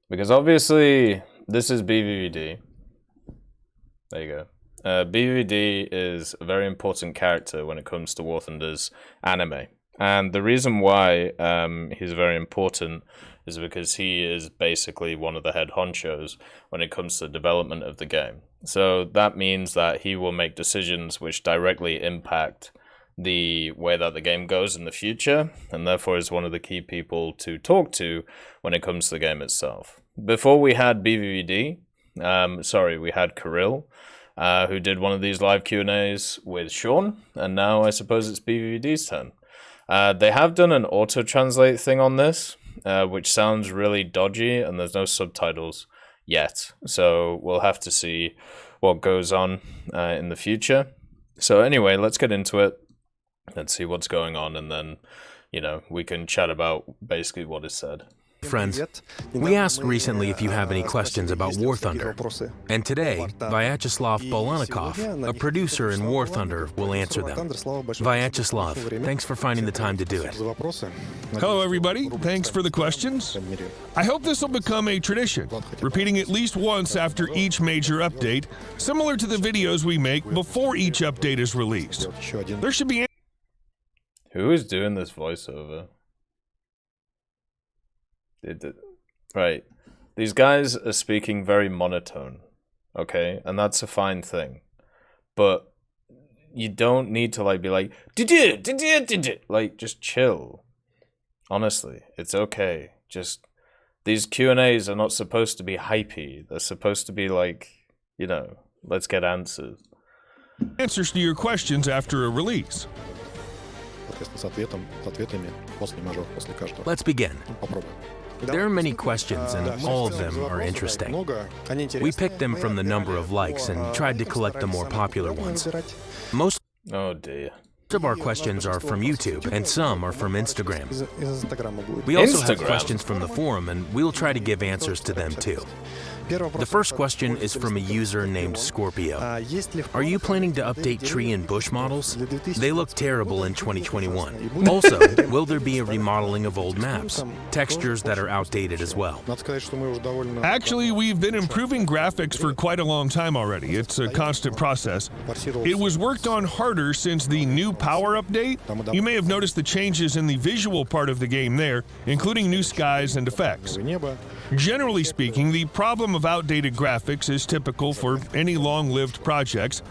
Because obviously, this is BVVD. There you go. BVVD is a very important character when it comes to War Thunder's anime. And the reason why he's very important is because he is basically one of the head honchos when it comes to the development of the game. So that means that he will make decisions which directly impact the way that the game goes in the future, and therefore is one of the key people to talk to when it comes to the game itself. Before we had BVVD, we had Kirill, who did one of these live Q&As with Sean, and now I suppose it's BVVD's turn. They have done an auto-translate thing on this, which sounds really dodgy, and there's no subtitles yet. So we'll have to see what goes on in the future. So anyway, let's get into it. Let's see what's going on, and then, we can chat about basically what is said. Friends, we asked recently if you have any questions about War Thunder, and today, Vyacheslav Bolanikov, a producer in War Thunder, will answer them. Vyacheslav, thanks for finding the time to do it. Hello everybody, thanks for the questions. I hope this will become a tradition, repeating at least once after each major update, similar to the videos we make before each update is released. There should be... Who is doing this voiceover? Right. These guys are speaking very monotone, okay? And that's a fine thing. But you don't need to be like, just chill. Honestly, it's okay. Just, these Q&As are not supposed to be hypey. They're supposed to be let's get answers. Answers to your questions after a release. Let's begin. There are many questions, and all of them are interesting. We picked them from the number of likes and tried to collect the more popular ones. Most Oh dear. of our questions are from YouTube, and some are from Instagram. We also have questions from the forum, and we'll try to give answers to them too. The first question is from a user named Scorpio. Are you planning to update tree and bush models? They look terrible in 2021. Also, will there be a remodeling of old maps? Textures that are outdated as well. Actually, we've been improving graphics for quite a long time already. It's a constant process. It was worked on harder since the new power update. You may have noticed the changes in the visual part of the game there, including new skies and effects. Generally speaking, the problem of outdated graphics is typical for any long-lived projects.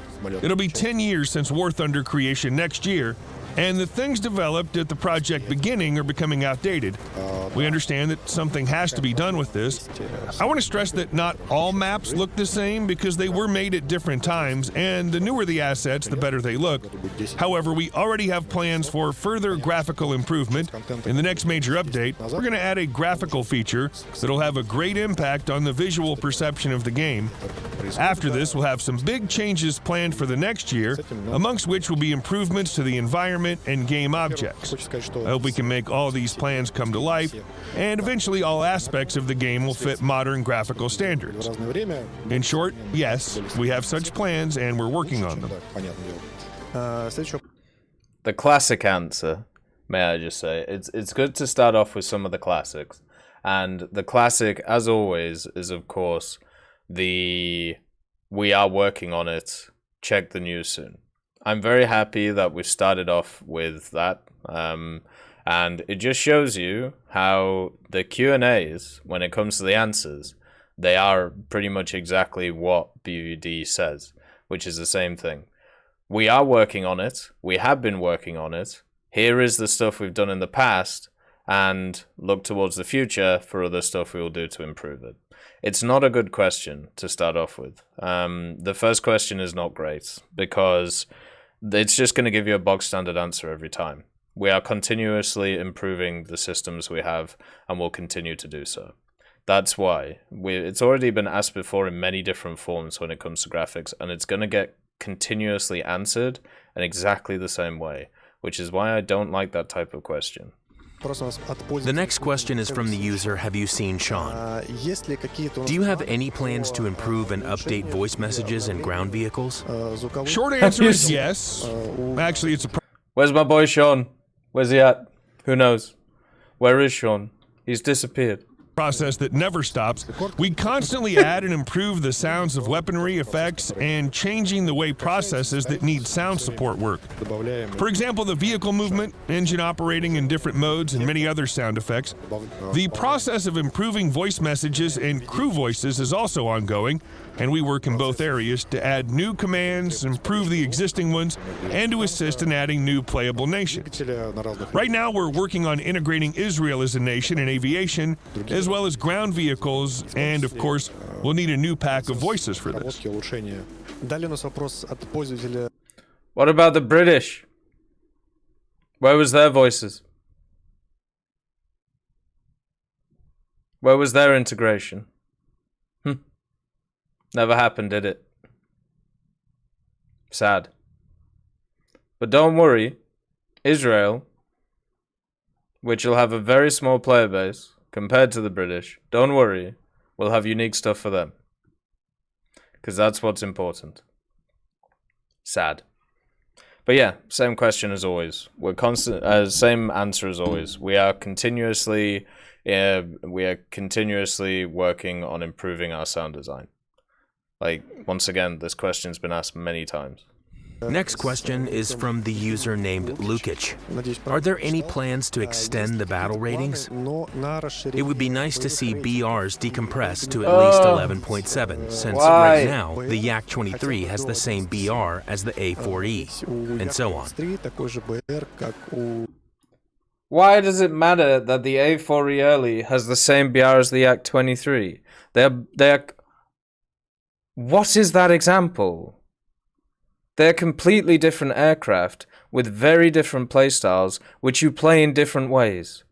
It'll be 10 years since War Thunder creation next year, and the things developed at the project beginning are becoming outdated. We understand that something has to be done with this. I want to stress that not all maps look the same because they were made at different times, and the newer the assets, the better they look. However, we already have plans for further graphical improvement. In the next major update, we're going to add a graphical feature that'll have a great impact on the visual perception of the game. After this, we'll have some big changes planned for the next year, amongst which will be improvements to the environment and game objects. I hope we can make all these plans come to life, and eventually all aspects of the game will fit modern graphical standards. In short, yes, we have such plans and we're working on them. The classic answer, may I just say, it's good to start off with some of the classics. And the classic, as always, is of course we are working on it, check the news soon. I'm very happy that we started off with that, and it just shows you how the Q&As, when it comes to the answers, they are pretty much exactly what BVD says, which is the same thing. We are working on it, we have been working on it, here is the stuff we've done in the past, and look towards the future for other stuff we will do to improve it. It's not a good question to start off with. The first question is not great, because it's just going to give you a bog standard answer every time. We are continuously improving the systems we have, and will continue to do so. That's why. It's already been asked before in many different forms when it comes to graphics, and it's going to get continuously answered in exactly the same way, which is why I don't like that type of question. The next question is from the user, have you seen Sean? Do you have any plans to improve and update voice messages in ground vehicles? Short answer is yes. Actually, it's a... Where's my boy Sean? Where's he at? Who knows? Where is Sean? He's disappeared. process that never stops. We constantly add and improve the sounds of weaponry, effects, and changing the way processes that need sound support work. For example, the vehicle movement, engine operating in different modes, and many other sound effects. The process of improving voice messages and crew voices is also ongoing, and we work in both areas to add new commands, improve the existing ones, and to assist in adding new playable nations. Right now, we're working on integrating Israel as a nation in aviation, as well as ground vehicles, and of course, we'll need a new pack of voices for this. What about the British? Where was their voices? Where was their integration? Never happened, did it? Sad. But don't worry, Israel, which will have a very small player base compared to the British, don't worry, we'll have unique stuff for them. Because that's what's important. Sad. But yeah, same question as always. We're same answer as always. We are continuously working on improving our sound design. Like, once again, this question's been asked many times. Next question is from the user named Lukic. Are there any plans to extend the battle ratings? It would be nice to see BRs decompressed to at least 11.7, since right now the Yak-23 has the same BR as the A4E, and so on. Why does it matter that the A4E early has the same BR as the Yak-23? They're... What is that example? They're completely different aircraft with very different playstyles, which you play in different ways.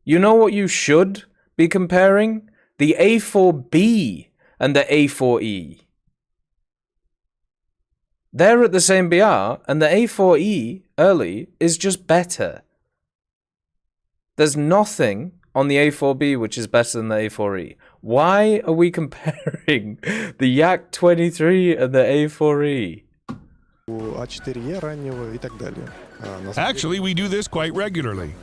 You know what you should be comparing? The A4B and the A4E. They're at the same BR, and the A4E early is just better. There's nothing on the A4B which is better than the A4E. Why are we comparing the Yak-23 and the A4E? Actually, we do this quite regularly.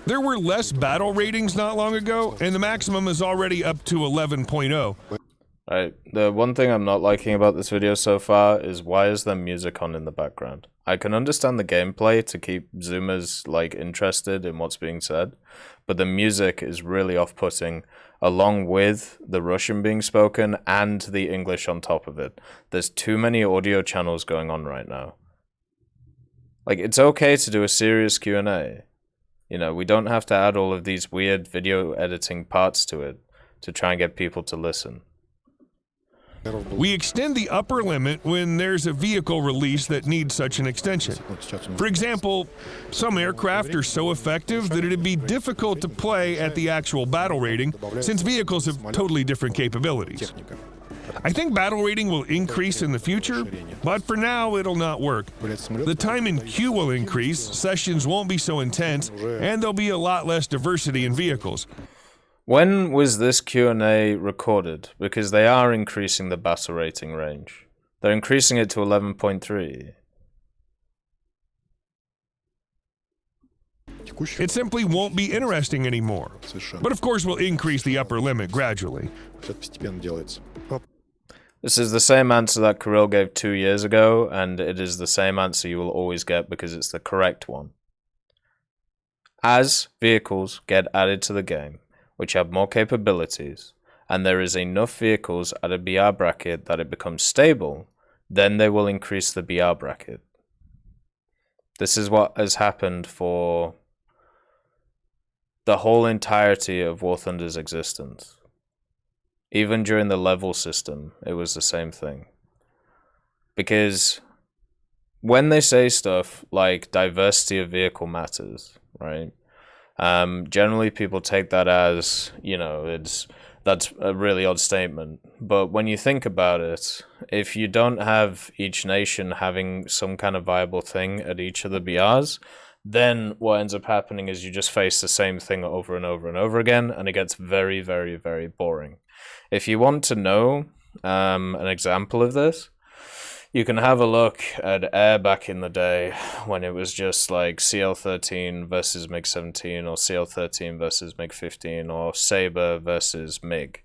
There were less battle ratings not long ago, and the maximum is already up to 11.0. Right, the one thing I'm not liking about this video so far is why is there music on in the background? I can understand the gameplay to keep Zoomers like interested in what's being said, but the music is really off-putting along with the Russian being spoken and the English on top of it. There's too many audio channels going on right now. Like, it's okay to do a serious Q&A. You know, we don't have to add all of these weird video editing parts to it to try and get people to listen. We extend the upper limit when there's a vehicle release that needs such an extension. For example, some aircraft are so effective that it'd be difficult to play at the actual battle rating, since vehicles have totally different capabilities. I think battle rating will increase in the future, but for now it'll not work. The time in queue will increase, sessions won't be so intense, and there'll be a lot less diversity in vehicles. When was this Q&A recorded? Because they are increasing the battle rating range. They're increasing it to 11.3. It simply won't be interesting anymore. But of course we'll increase the upper limit gradually. This is the same answer that Kirill gave 2 years ago, and it is the same answer you will always get because it's the correct one. As vehicles get added to the game, which have more capabilities, and there is enough vehicles at a BR bracket that it becomes stable, then they will increase the BR bracket. This is what has happened for the whole entirety of War Thunder's existence. Even during the level system, it was the same thing. Because when they say stuff like diversity of vehicle matters, right? Generally people take that as, you know, that's a really odd statement. But when you think about it, if you don't have each nation having some kind of viable thing at each of the BRs, then what ends up happening is you just face the same thing over and over and over again, and it gets very, very, very boring. If you want to know an example of this, You can have a look at Air back in the day when it was just like CL13 versus MiG-17 or CL13 versus MiG-15 or Sabre versus MiG.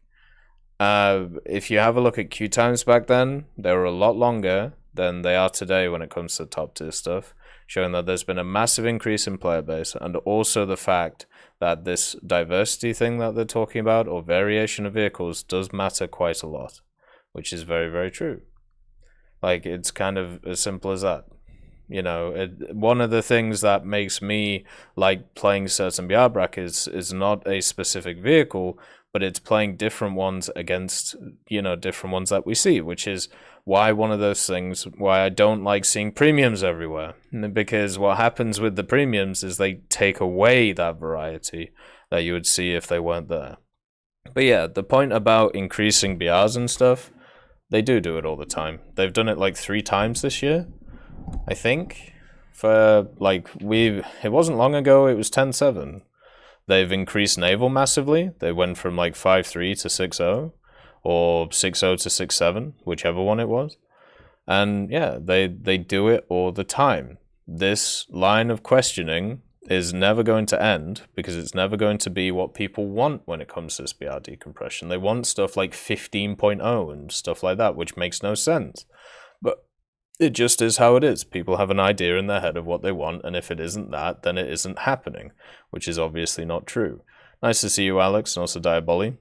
If you have a look at queue times back then, they were a lot longer than they are today when it comes to top tier stuff, showing that there's been a massive increase in player base, and also the fact that this diversity thing that they're talking about, or variation of vehicles, does matter quite a lot, which is very, very true. Like, it's kind of as simple as that. You know, one of the things that makes me like playing certain BR brackets is not a specific vehicle, but it's playing different ones against, you know, different ones that we see, which is why one of those things, why I don't like seeing premiums everywhere. Because what happens with the premiums is they take away that variety that you would see if they weren't there. But yeah, the point about increasing BRs and stuff, they do it all the time. They've done it like 3 times this year, I think. For like, it wasn't long ago, it was 10-7. They've increased naval massively. They went from like 5-3 to 6-0, or 6-0 to 6-7, whichever one it was. And yeah, they do it all the time. This line of questioning is never going to end, because it's never going to be what people want when it comes to SBR decompression. They want stuff like 15.0 and stuff like that, which makes no sense. But it just is how it is. People have an idea in their head of what they want, and if it isn't that, then it isn't happening, which is obviously not true. Nice to see you, Alex, and also Diaboli.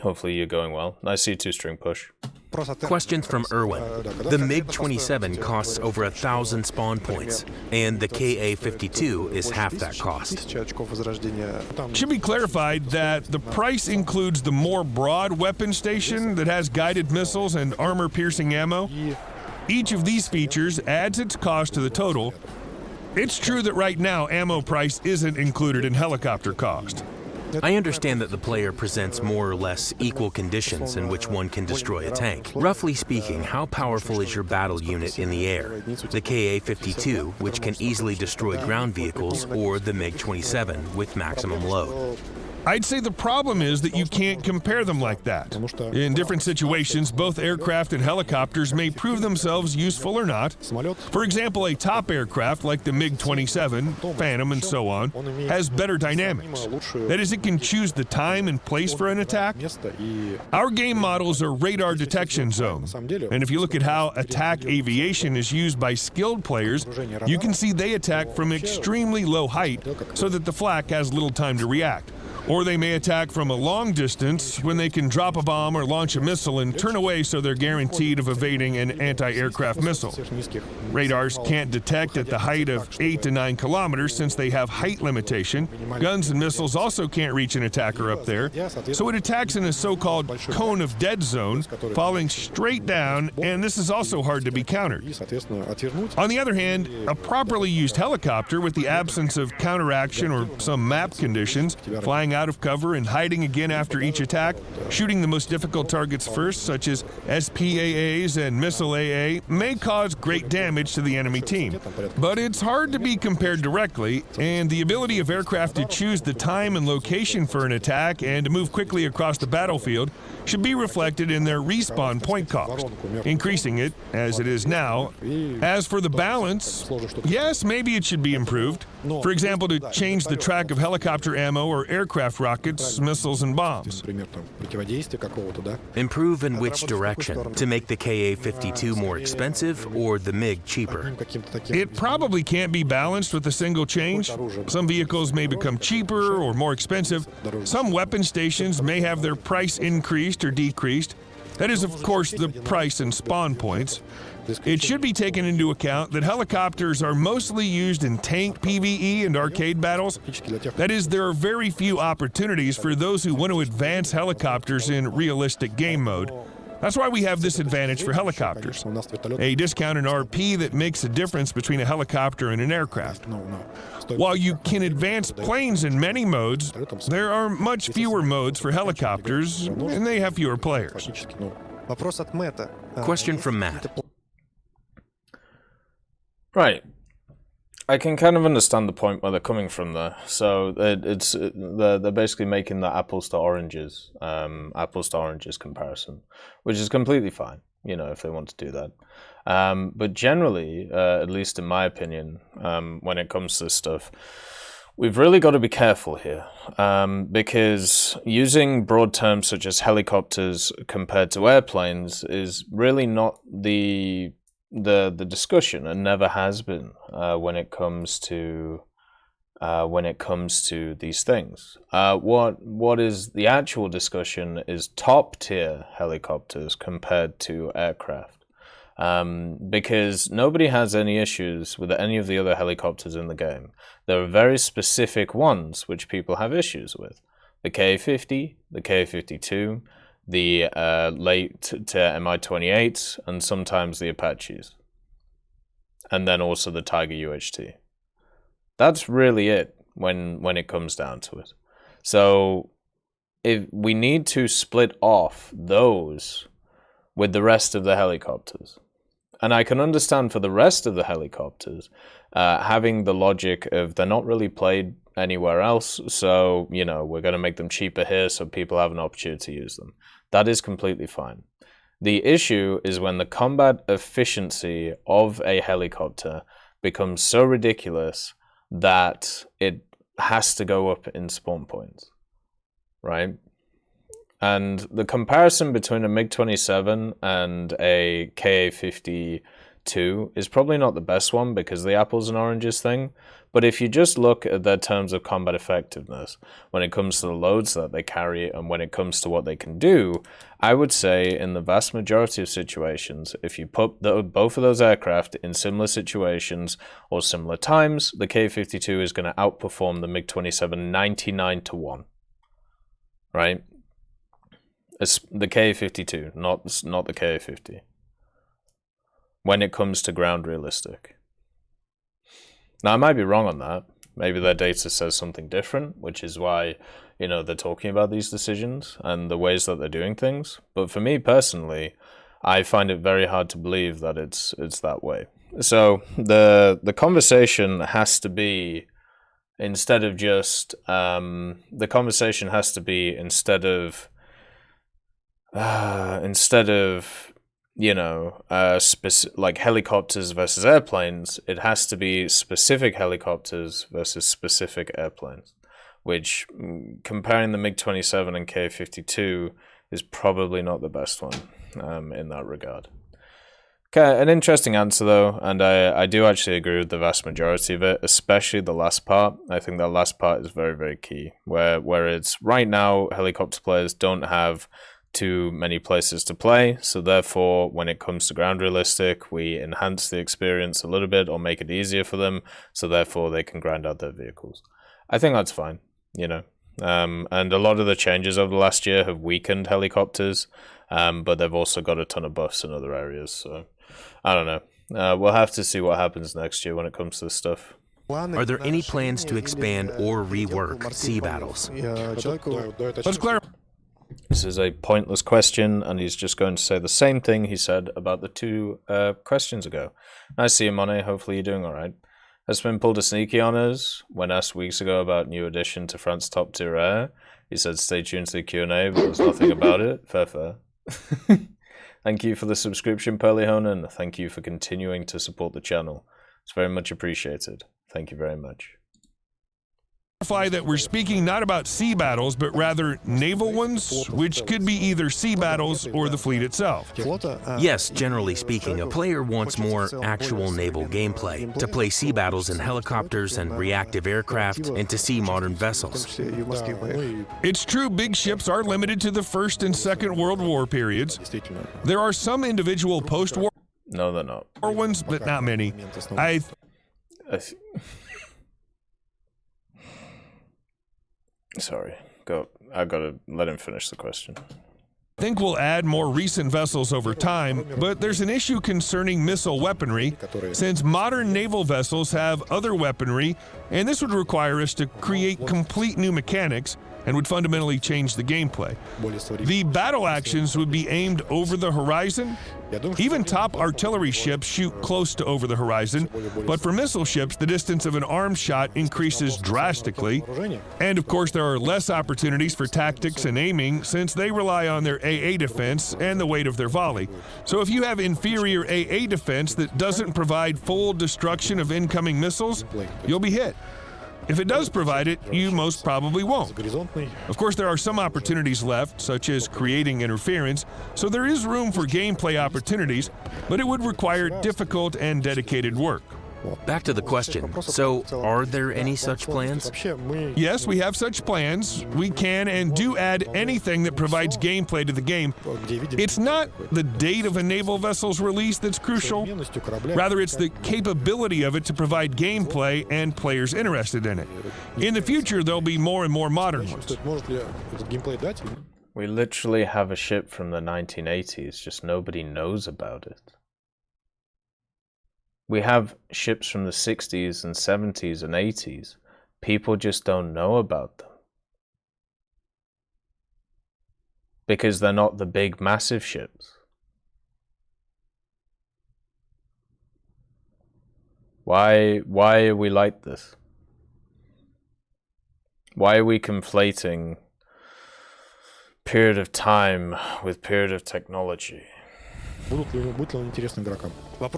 Hopefully you're going well. Nice to see you too, String Push. Questions from Erwin. The MiG-27 costs over 1,000 spawn points, and the KA-52 is half that cost. It should be clarified that the price includes the more broad weapon station that has guided missiles and armor-piercing ammo. Each of these features adds its cost to the total. It's true that right now ammo price isn't included in helicopter cost. I understand that the player presents more or less equal conditions in which one can destroy a tank. Roughly speaking, how powerful is your battle unit in the air? The KA-52, which can easily destroy ground vehicles, or the MiG-27 with maximum load? I'd say the problem is that you can't compare them like that. In different situations, both aircraft and helicopters may prove themselves useful or not. For example, a top aircraft like the MiG-27, Phantom, and so on, has better dynamics. That is, it can choose the time and place for an attack. Our game models are radar detection zones, and if you look at how attack aviation is used by skilled players, you can see they attack from extremely low height so that the flak has little time to react. Or they may attack from a long distance when they can drop a bomb or launch a missile and turn away so they're guaranteed of evading an anti-aircraft missile. Radars can't detect at the height of 8 to 9 kilometers since they have height limitation. Guns and missiles also can't reach an attacker up there, so it attacks in a so-called cone of dead zone, falling straight down, and this is also hard to be countered. On the other hand, a properly used helicopter with the absence of counteraction or some map conditions, flying out of cover and hiding again after each attack, shooting the most difficult targets first, such as SPAAs and missile AA, may cause great damage to the enemy team. But it's hard to be compared directly, and the ability of aircraft to choose the time and location for an attack and to move quickly across the battlefield should be reflected in their respawn point cost, increasing it, as it is now. As for the balance, yes, maybe it should be improved. For example, to change the track of helicopter ammo or aircraft rockets, missiles, and bombs. Improve in which direction? To make the KA-52 more expensive or the MiG cheaper? It probably can't be balanced with a single change. Some vehicles may become cheaper or more expensive. Some weapon stations may have their price increased or decreased. That is, of course, the price and spawn points. It should be taken into account that helicopters are mostly used in tank PvE and arcade battles. That is, there are very few opportunities for those who want to advance helicopters in realistic game mode. That's why we have this advantage for helicopters, a discount in RP that makes a difference between a helicopter and an aircraft. While you can advance planes in many modes, there are much fewer modes for helicopters, and they have fewer players. Question from Matt. Right. I can kind of understand the point where they're coming from there. So they're basically making the apples to oranges comparison, which is completely fine. if they want to do that. But generally, at least in my opinion, when it comes to this stuff, we've really got to be careful here, because using broad terms such as helicopters compared to airplanes is really not the discussion, and never has been, when it comes to these things. What is the actual discussion is top tier helicopters compared to aircraft. Because nobody has any issues with any of the other helicopters in the game. There are very specific ones which people have issues with. The Ka-50, the Ka-52, the late to Mi-28s, and sometimes the Apaches. And then also the Tiger UHT. That's really it when it comes down to it. So if we need to split off those with the rest of the helicopters. And I can understand for the rest of the helicopters, having the logic of they're not really played anywhere else, so, we're going to make them cheaper here so people have an opportunity to use them. That is completely fine. The issue is when the combat efficiency of a helicopter becomes so ridiculous that it has to go up in spawn points, right? And the comparison between a MiG-27 and a Ka-52 is probably not the best one because of the apples and oranges thing. But if you just look at their terms of combat effectiveness, when it comes to the loads that they carry and when it comes to what they can do, I would say in the vast majority of situations, if you put both of those aircraft in similar situations or similar times, the Ka-52 is going to outperform the MiG-27 99-1, right? The Ka-52, not the Ka-50. When it comes to ground realistic. Now, I might be wrong on that. Maybe their data says something different, which is why, they're talking about these decisions and the ways that they're doing things. But for me personally, I find it very hard to believe that it's that way. So the conversation has to be instead of like helicopters versus airplanes, it has to be specific helicopters versus specific airplanes, which comparing the MiG-27 and Ka-52 is probably not the best one in that regard. Okay, an interesting answer though, and I do actually agree with the vast majority of it, especially the last part. I think that last part is very, very key, where it's right now helicopter players don't have too many places to play, so therefore when it comes to ground realistic, we enhance the experience a little bit or make it easier for them, so therefore they can grind out their vehicles. I think that's fine, and a lot of the changes over the last year have weakened helicopters, but they've also got a ton of buffs in other areas, so I don't know. We'll have to see what happens next year when it comes to this stuff. Are there any plans to expand or rework sea battles? Let's clarify. This is a pointless question, and he's just going to say the same thing he said about the two questions ago. Nice to see you, Monet. Hopefully you're doing all right. Has been pulled a sneaky on us. When asked weeks ago about new addition to France Top Tier Air, he said stay tuned to the Q&A, but there's nothing about it. Fair. Thank you for the subscription, Pearly Honan. Thank you for continuing to support the channel. It's very much appreciated. Thank you very much. That we're speaking not about sea battles, but rather naval ones, which could be either sea battles or the fleet itself. Yes, generally speaking, a player wants more actual naval gameplay, to play sea battles in helicopters and reactive aircraft, and to see modern vessels. It's true big ships are limited to the First and Second World War periods. There are some individual post-war No, they're not. ones, but not many. Sorry, I've got to let him finish the question. I think we'll add more recent vessels over time, but there's an issue concerning missile weaponry, since modern naval vessels have other weaponry, and this would require us to create complete new mechanics, and would fundamentally change the gameplay. The battle actions would be aimed over the horizon. Even top artillery ships shoot close to over the horizon, but for missile ships, the distance of an armed shot increases drastically. And of course, there are less opportunities for tactics and aiming since they rely on their AA defense and the weight of their volley. So if you have inferior AA defense that doesn't provide full destruction of incoming missiles, you'll be hit. If it does provide it, you most probably won't. Of course, there are some opportunities left, such as creating interference, so there is room for gameplay opportunities, but it would require difficult and dedicated work. Back to the question. So, are there any such plans? Yes, we have such plans. We can and do add anything that provides gameplay to the game. It's not the date of a naval vessel's release that's crucial. Rather, it's the capability of it to provide gameplay and players interested in it. In the future, there'll be more and more modern ones. We literally have a ship from the 1980s, just nobody knows about it. We have ships from the 60s and 70s and 80s. People just don't know about them. Because they're not the big, massive ships. Why are we like this? Why are we conflating period of time with period of technology?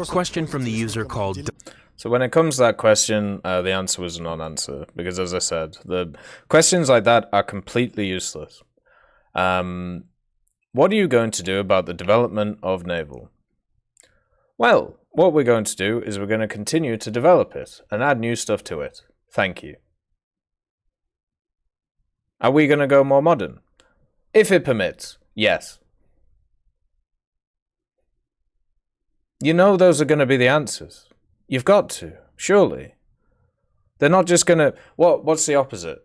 Question from the user called... So when it comes to that question, the answer was a non-answer. Because as I said, the questions like that are completely useless. What are you going to do about the development of naval? Well, what we're going to do is we're going to continue to develop it and add new stuff to it. Thank you. Are we going to go more modern? If it permits, yes. You know those are going to be the answers. You've got to, surely. They're not just going to... What's the opposite?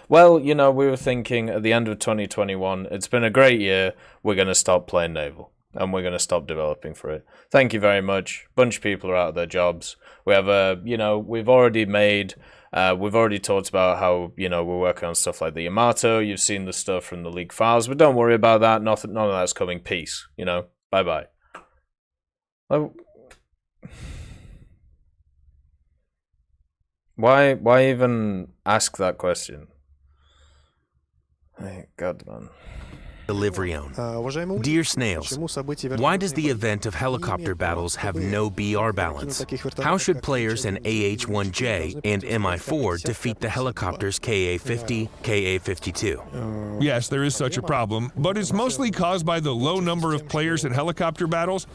Well, you know, we were thinking at the end of 2021, it's been a great year, we're going to stop playing naval. And we're going to stop developing for it. Thank you very much. Bunch of people are out of their jobs. We have we've already talked about how, we're working on stuff like the Yamato. You've seen the stuff from the leaked files, but don't worry about that. None of that's coming. Peace. Bye-bye. Why even ask that question? Hey, God, man. Delivrione. Dear Snails, why does the event of helicopter battles have no BR balance? How should players in AH-1J and MI-4 defeat the helicopters Ka-50, Ka-52? Yes, there is such a problem, but it's mostly caused by the low number of players in helicopter battles.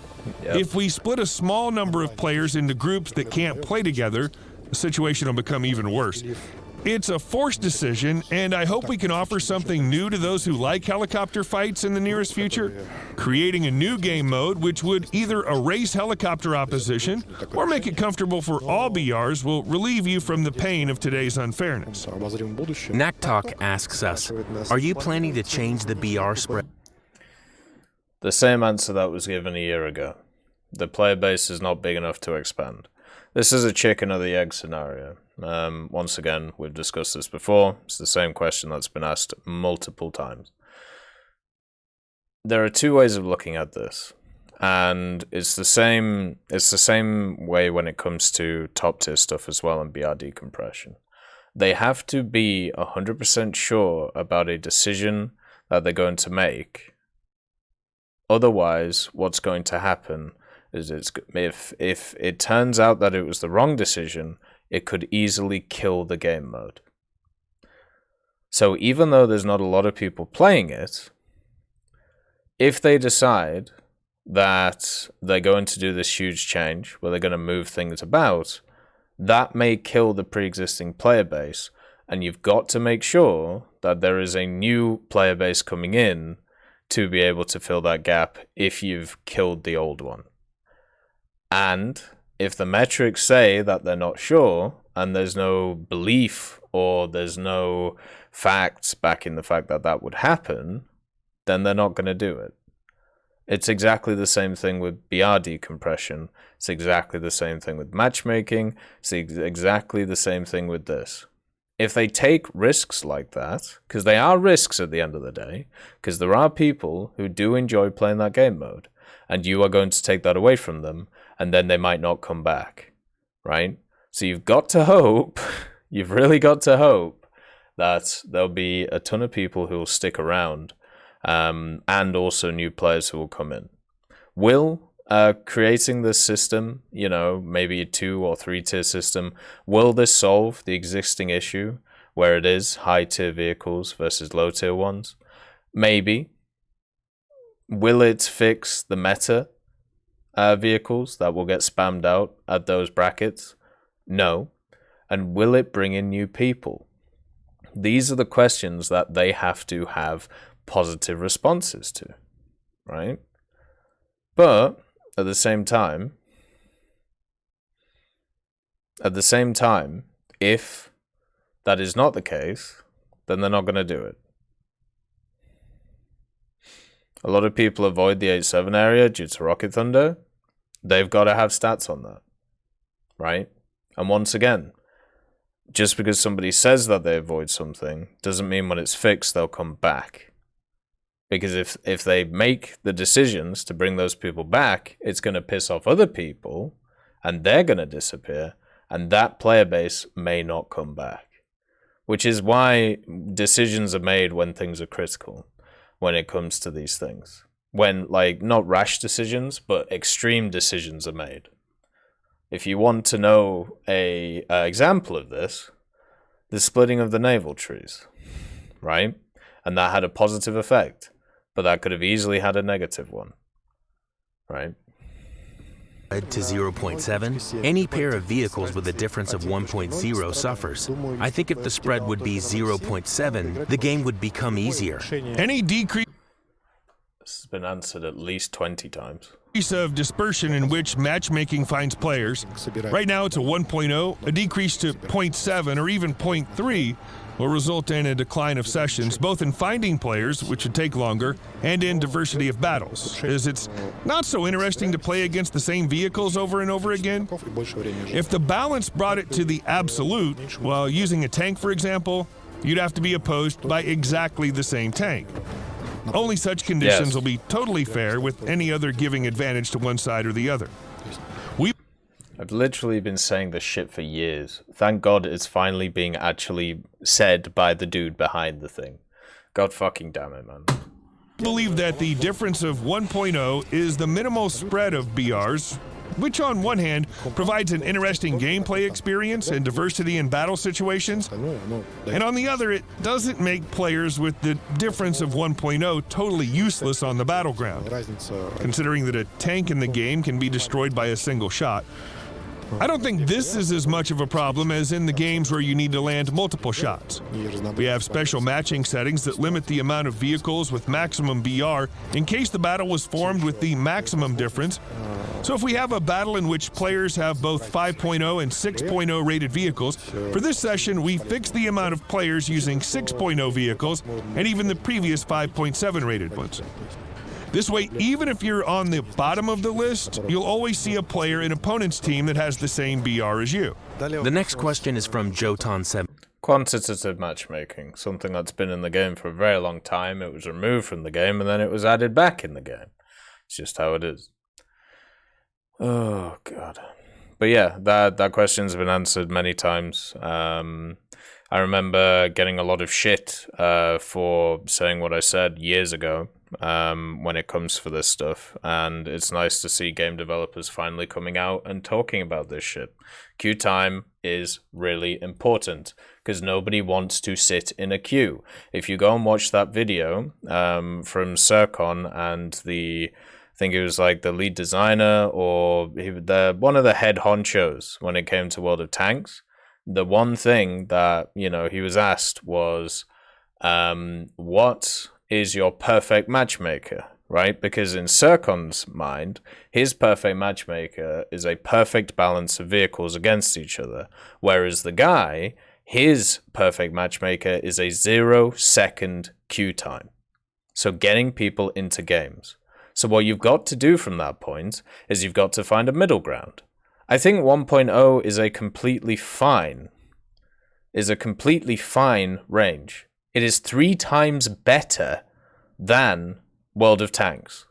Yep. If we split a small number of players into groups that can't play together, the situation will become even worse. It's a forced decision, and I hope we can offer something new to those who like helicopter fights in the nearest future. Creating a new game mode which would either erase helicopter opposition or make it comfortable for all BRs will relieve you from the pain of today's unfairness. Naktok asks us, are you planning to change the BR spread? The same answer that was given a year ago. The player base is not big enough to expand. This is a chicken or the egg scenario. Once again, we've discussed this before. It's the same question that's been asked multiple times. There are two ways of looking at this, and it's the same way when it comes to top tier stuff as well and BR decompression. They have to be 100% sure about a decision that they're going to make. Otherwise, what's going to happen is if it turns out that it was the wrong decision, it could easily kill the game mode. So even though there's not a lot of people playing it, if they decide that they're going to do this huge change, where they're going to move things about, that may kill the pre-existing player base, and you've got to make sure that there is a new player base coming in to be able to fill that gap if you've killed the old one. And if the metrics say that they're not sure, and there's no belief or there's no facts backing the fact that that would happen, then they're not going to do it. It's exactly the same thing with BR decompression. It's exactly the same thing with matchmaking. It's exactly the same thing with this. if they take risks like that, because they are risks at the end of the day, because there are people who do enjoy playing that game mode, and you are going to take that away from them, and then they might not come back, right? So you've got to hope, you've really got to hope that there'll be a ton of people who will stick around, and also new players who will come in. Will creating this system, you know, maybe a 2 or 3 tier system, will this solve the existing issue where it is high tier vehicles versus low tier ones? Maybe. Will it fix the meta vehicles that will get spammed out at those brackets? No. And will it bring in new people? These are the questions that they have to have positive responses to, right? But at the same time, if that is not the case, then they're not going to do it. A lot of people avoid the 8.7 area due to Rocket Thunder. They've got to have stats on that, right? And once again, just because somebody says that they avoid something doesn't mean when it's fixed they'll come back. Because if they make the decisions to bring those people back, it's going to piss off other people, and they're going to disappear, and that player base may not come back. Which is why decisions are made when things are critical, when it comes to these things. When, like, not rash decisions, but extreme decisions are made. If you want to know a example of this, the splitting of the naval trees, right? And that had a positive effect. But that could have easily had a negative one, right? To 0.7, any pair of vehicles with a difference of 1.0 suffers. I think if the spread would be 0.7, the game would become easier. Any decrease This has been answered at least 20 times. of dispersion in which matchmaking finds players. Right now it's a 1.0, a decrease to 0.7 or even 0.3 will result in a decline of sessions, both in finding players, which would take longer, and in diversity of battles, as it's not so interesting to play against the same vehicles over and over again. If the balance brought it to the absolute, while using a tank, for example, you'd have to be opposed by exactly the same tank. Only such conditions will be totally fair, with any other giving advantage to one side or the other. I've literally been saying this shit for years. Thank God it's finally being actually said by the dude behind the thing. God fucking damn it, man. I believe that the difference of 1.0 is the minimal spread of BRs, which on one hand provides an interesting gameplay experience and diversity in battle situations, and on the other it doesn't make players with the difference of 1.0 totally useless on the battleground, considering that a tank in the game can be destroyed by a single shot. I don't think this is as much of a problem as in the games where you need to land multiple shots. We have special matching settings that limit the amount of vehicles with maximum BR in case the battle was formed with the maximum difference. So if we have a battle in which players have both 5.0 and 6.0 rated vehicles, for this session we fixed the amount of players using 6.0 vehicles and even the previous 5.7 rated ones. This way, even if you're on the bottom of the list, you'll always see a player in opponent's team that has the same BR as you. The next question is from Jotan7. Quantitative matchmaking, something that's been in the game for a very long time. It was removed from the game and then it was added back in the game. It's just how it is. Oh, God. But yeah, that question's been answered many times. I remember getting a lot of shit for saying what I said years ago. When it comes for this stuff, and it's nice to see game developers finally coming out and talking about this shit. Queue time is really important because nobody wants to sit in a queue. If you go and watch that video from Circon and I think it was like the lead designer or one of the head honchos when it came to World of Tanks, the one thing that he was asked was, what is your perfect matchmaker, right? Because in Circon's mind, his perfect matchmaker is a perfect balance of vehicles against each other, whereas the guy, his perfect matchmaker is a 0-second queue time. So getting people into games. So what you've got to do from that point is you've got to find a middle ground. I think 1.0 is a completely fine is a completely fine range. It is 3 times better than World of Tanks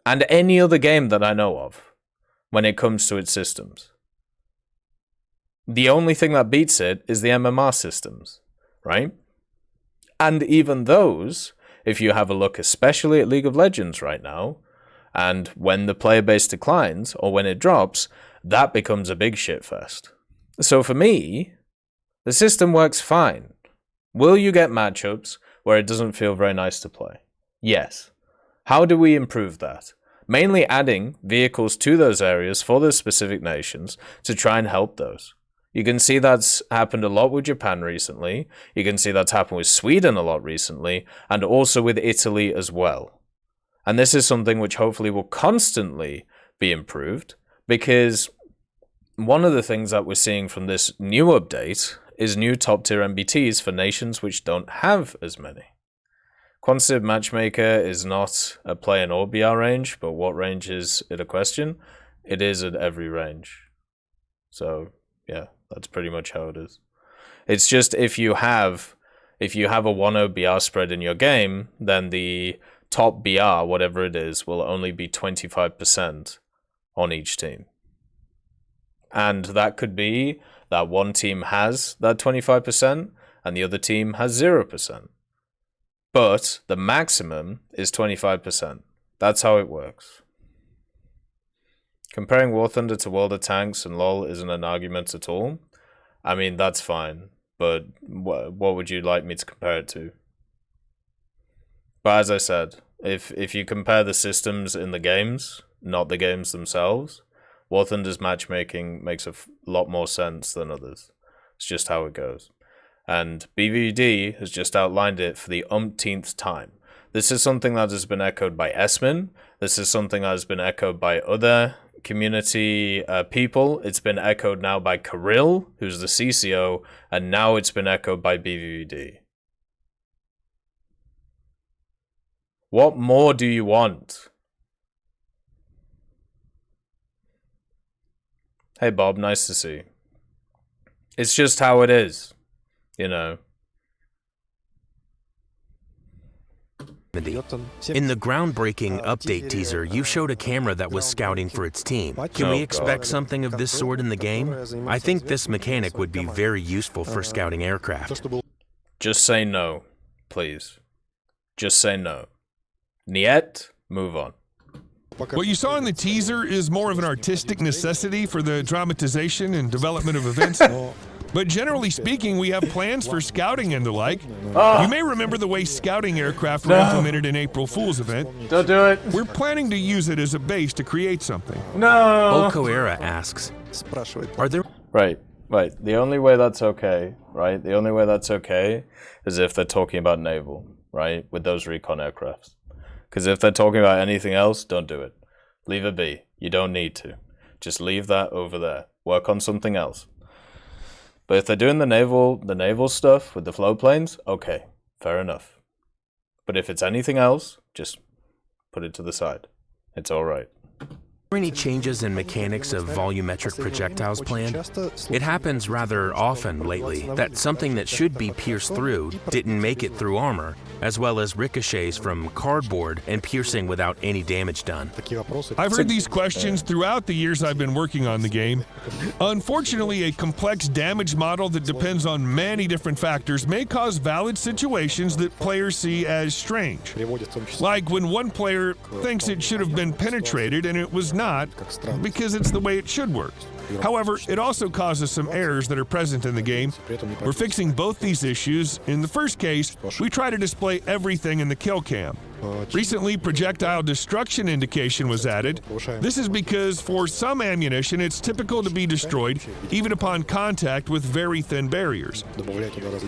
and any other game that I know of when it comes to its systems. The only thing that beats it is the MMR systems, right? And even those, if you have a look especially at League of Legends right now, and when the player base declines or when it drops, that becomes a big shitfest. So for me, the system works fine. Will you get matchups where it doesn't feel very nice to play? Yes. How do we improve that? Mainly adding vehicles to those areas for those specific nations to try and help those. You can see that's happened a lot with Japan recently. You can see that's happened with Sweden a lot recently, and also with Italy as well. And this is something which hopefully will constantly be improved, because one of the things that we're seeing from this new update is new top-tier MBTs for nations which don't have as many. Quantitative Matchmaker is not a play in all BR range, but what range is it a question? It is at every range. So, yeah, that's pretty much how it is. It's just if you have a 1-0 BR spread in your game, then the top BR, whatever it is, will only be 25% on each team. And that could be that one team has that 25% and the other team has 0%. But the maximum is 25%. That's how it works. Comparing War Thunder to World of Tanks and LoL isn't an argument at all. I mean, that's fine. But what would you like me to compare it to? But as I said, if you compare the systems in the games, not the games themselves, War Thunder's matchmaking makes a lot more sense than others. It's just how it goes. And BVD has just outlined it for the umpteenth time. This is something that has been echoed by Esmin. This is something that has been echoed by other community people. It's been echoed now by Kirill, who's the CCO, and now it's been echoed by BVD. What more do you want? Hey Bob, nice to see you. It's just how it is, you know. In the groundbreaking update teaser, you showed a camera that was scouting for its team. Can we expect something of this sort in the game? I think this mechanic would be very useful for scouting aircraft. Just say no, please. Just say no. Niet, move on. What you saw in the teaser is more of an artistic necessity for the dramatization and development of events. But generally speaking, we have plans for scouting and the like. You may remember the way scouting aircraft were implemented in April Fool's event. Don't do it. We're planning to use it as a base to create something. No. Okoera asks, are there... Right. The only way that's okay, right? The only way that's okay is if they're talking about naval, right? With those recon aircrafts. Because if they're talking about anything else, don't do it. Leave it be. You don't need to. Just leave that over there. Work on something else. But if they're doing the naval stuff with the float planes, okay, fair enough. But if it's anything else, just put it to the side. It's all right. Are there any changes in mechanics of volumetric projectiles planned? It happens rather often lately that something that should be pierced through didn't make it through armor, as well as ricochets from cardboard and piercing without any damage done. I've heard these questions throughout the years I've been working on the game. Unfortunately, a complex damage model that depends on many different factors may cause valid situations that players see as strange. Like when one player thinks it should have been penetrated and it was not, because it's the way it should work. However, it also causes some errors that are present in the game. We're fixing both these issues. In the first case, we try to display everything in the kill cam. Recently, projectile destruction indication was added. This is because for some ammunition, it's typical to be destroyed even upon contact with very thin barriers.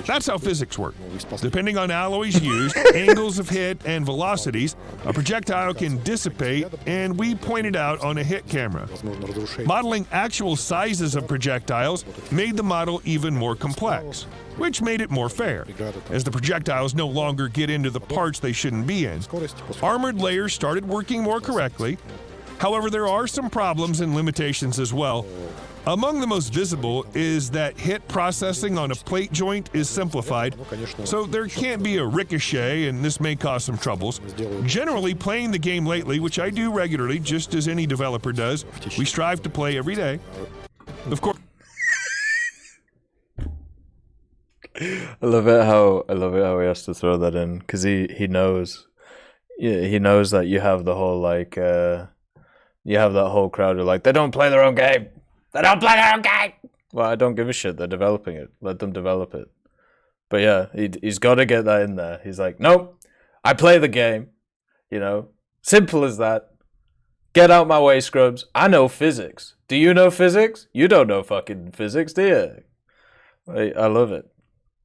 That's how physics work. Depending on alloys used, angles of hit, and velocities, a projectile can dissipate, and we point it out on a hit camera. Modeling actual sizes of projectiles made the model even more complex, which made it more fair, as the projectiles no longer get into the parts they shouldn't be in. Armored layers started working more correctly. However, there are some problems and limitations as well. Among the most visible is that hit processing on a plate joint is simplified, so there can't be a ricochet, and this may cause some troubles. Generally, playing the game lately, which I do regularly, just as any developer does, we strive to play every day. Of course. I love it how he has to throw that in, because he knows, he knows that you have the whole like you have that whole crowd who are like, they don't play their own game. They don't play their own game. Well, I don't give a shit. They're developing it. Let them develop it. But yeah, he's got to get that in there. He's like, nope, I play the game. You know, simple as that. Get out my way, scrubs. I know physics. Do you know physics? You don't know fucking physics, do you? I love it.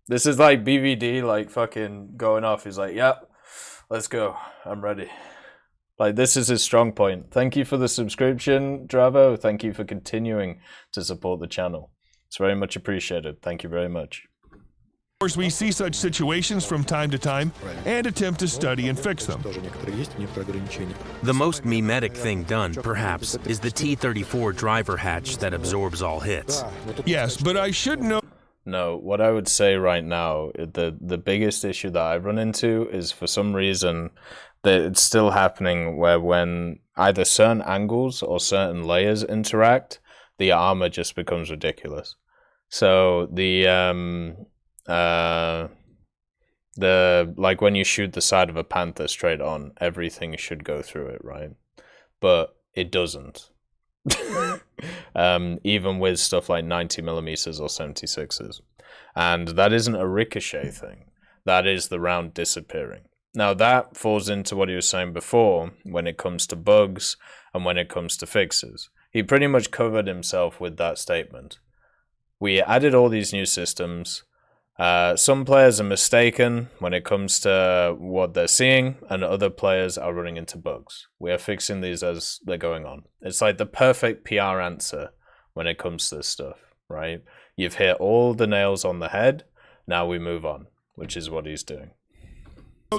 This is like BVD, like fucking going off. He's like, yeah, let's go. I'm ready. Like, this is his strong point. Thank you for the subscription, Dravo. Thank you for continuing to support the channel. It's very much appreciated. Thank you very much. Of course, we see such situations from time to time and attempt to study and fix them. The most memetic thing done, perhaps, is the T-34 driver hatch that absorbs all hits. Yes, but I should know. No, what I would say right now, the biggest issue that I run into is, for some reason, that it's still happening where when either certain angles or certain layers interact, the armor just becomes ridiculous. So like when you shoot the side of a panther straight on, everything should go through it, right? But it doesn't. Even with stuff like 90mm or 76s. And that isn't a ricochet thing. That is the round disappearing. Now that falls into what he was saying before when it comes to bugs and when it comes to fixes. He pretty much covered himself with that statement. We added all these new systems. Some players are mistaken when it comes to what they're seeing, and other players are running into bugs. We are fixing these as they're going on. It's like the perfect PR answer when it comes to this stuff, right? You've hit all the nails on the head, now we move on, which is what he's doing.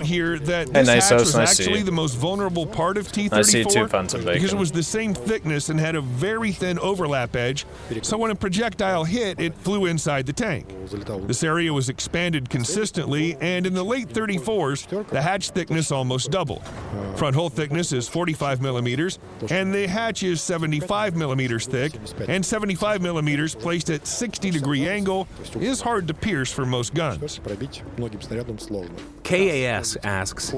Here that this hatch was actually the most vulnerable part of T-34 because it was the same thickness and had a very thin overlap edge, so when a projectile hit, it flew inside the tank. This area was expanded consistently, and in the late 34s, the hatch thickness almost doubled. Front hull thickness is 45mm, and the hatch is 75mm thick, and 75mm placed at 60-degree angle is hard to pierce for most guns. KAS asks,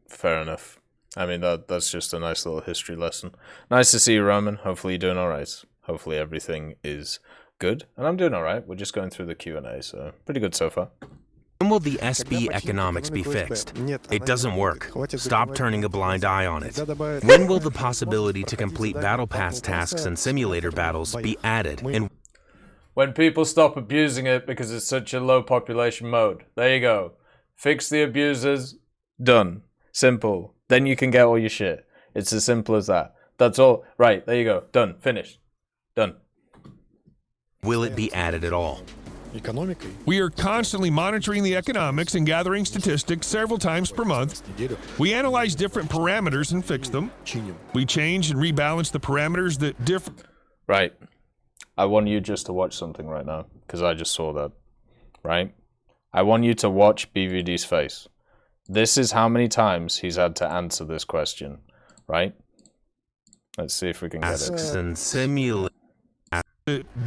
fair enough. I mean, that's just a nice little history lesson. Nice to see you, Roman. Hopefully you're doing all right. Hopefully everything is good. And I'm doing all right. We're just going through the Q&A, so pretty good so far. when will the SB economics be fixed? It doesn't work. Stop turning a blind eye on it. When will the possibility to complete battle pass tasks and simulator battles be added? And when people stop abusing it because it's such a low population mode. There you go. Fix the abusers. Done. Simple. Then you can get all your shit. It's as simple as that. That's all. Right, there you go. Done. Finished. Done. Will it be added at all? We are constantly monitoring the economics and gathering statistics several times per month. We analyze different parameters and fix them. We change and rebalance the parameters that differ. Right. I want you just to watch something right now, because I just saw that. Right? I want you to watch BVD's face. This is how many times he's had to answer this question. Right? Let's see if we can get it. And simulate.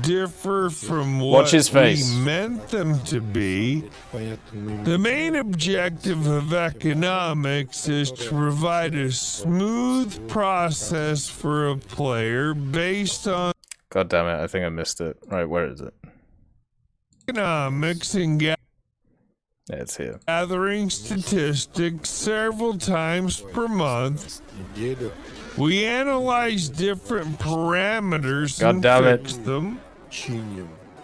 Differ from what we meant them to be. The main objective of economics is to provide a smooth process for a player based on God damn it, I think I missed it. Right, where is it? Economics and yeah, it's here. Gathering statistics several times per month. We analyze different parameters and fix them.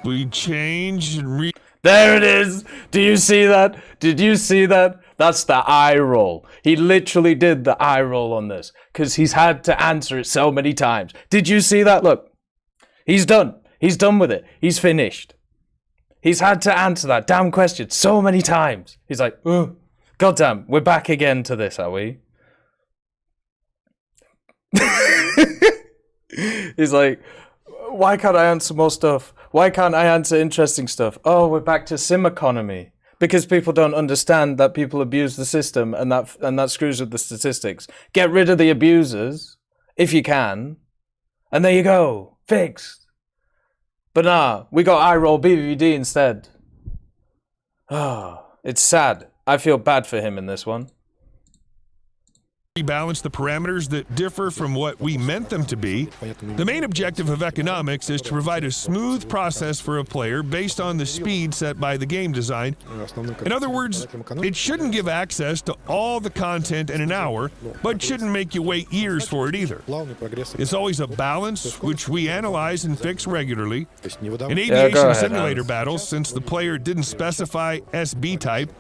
We change and There it is! Do you see that? Did you see that? That's the eye roll. He literally did the eye roll on this, because he's had to answer it so many times. Did you see that? Look. He's done. He's done with it. He's finished. He's had to answer that damn question so many times. He's like, oh, goddamn, we're back again to this, are we? He's like, Why can't I answer more stuff? Why can't I answer interesting stuff? Oh, we're back to sim economy. Because people don't understand that people abuse the system and that screws with the statistics. Get rid of the abusers, if you can. And there you go. Fixed. But nah, we got iRoll BVD instead. Oh, it's sad. I feel bad for him in this one. Rebalance the parameters that differ from what we meant them to be. The main objective of economics is to provide a smooth process for a player based on the speed set by the game design. In other words, it shouldn't give access to all the content in an hour, but shouldn't make you wait years for it either. It's always a balance, which we analyze and fix regularly. In aviation simulator battles, since the player didn't specify SB type,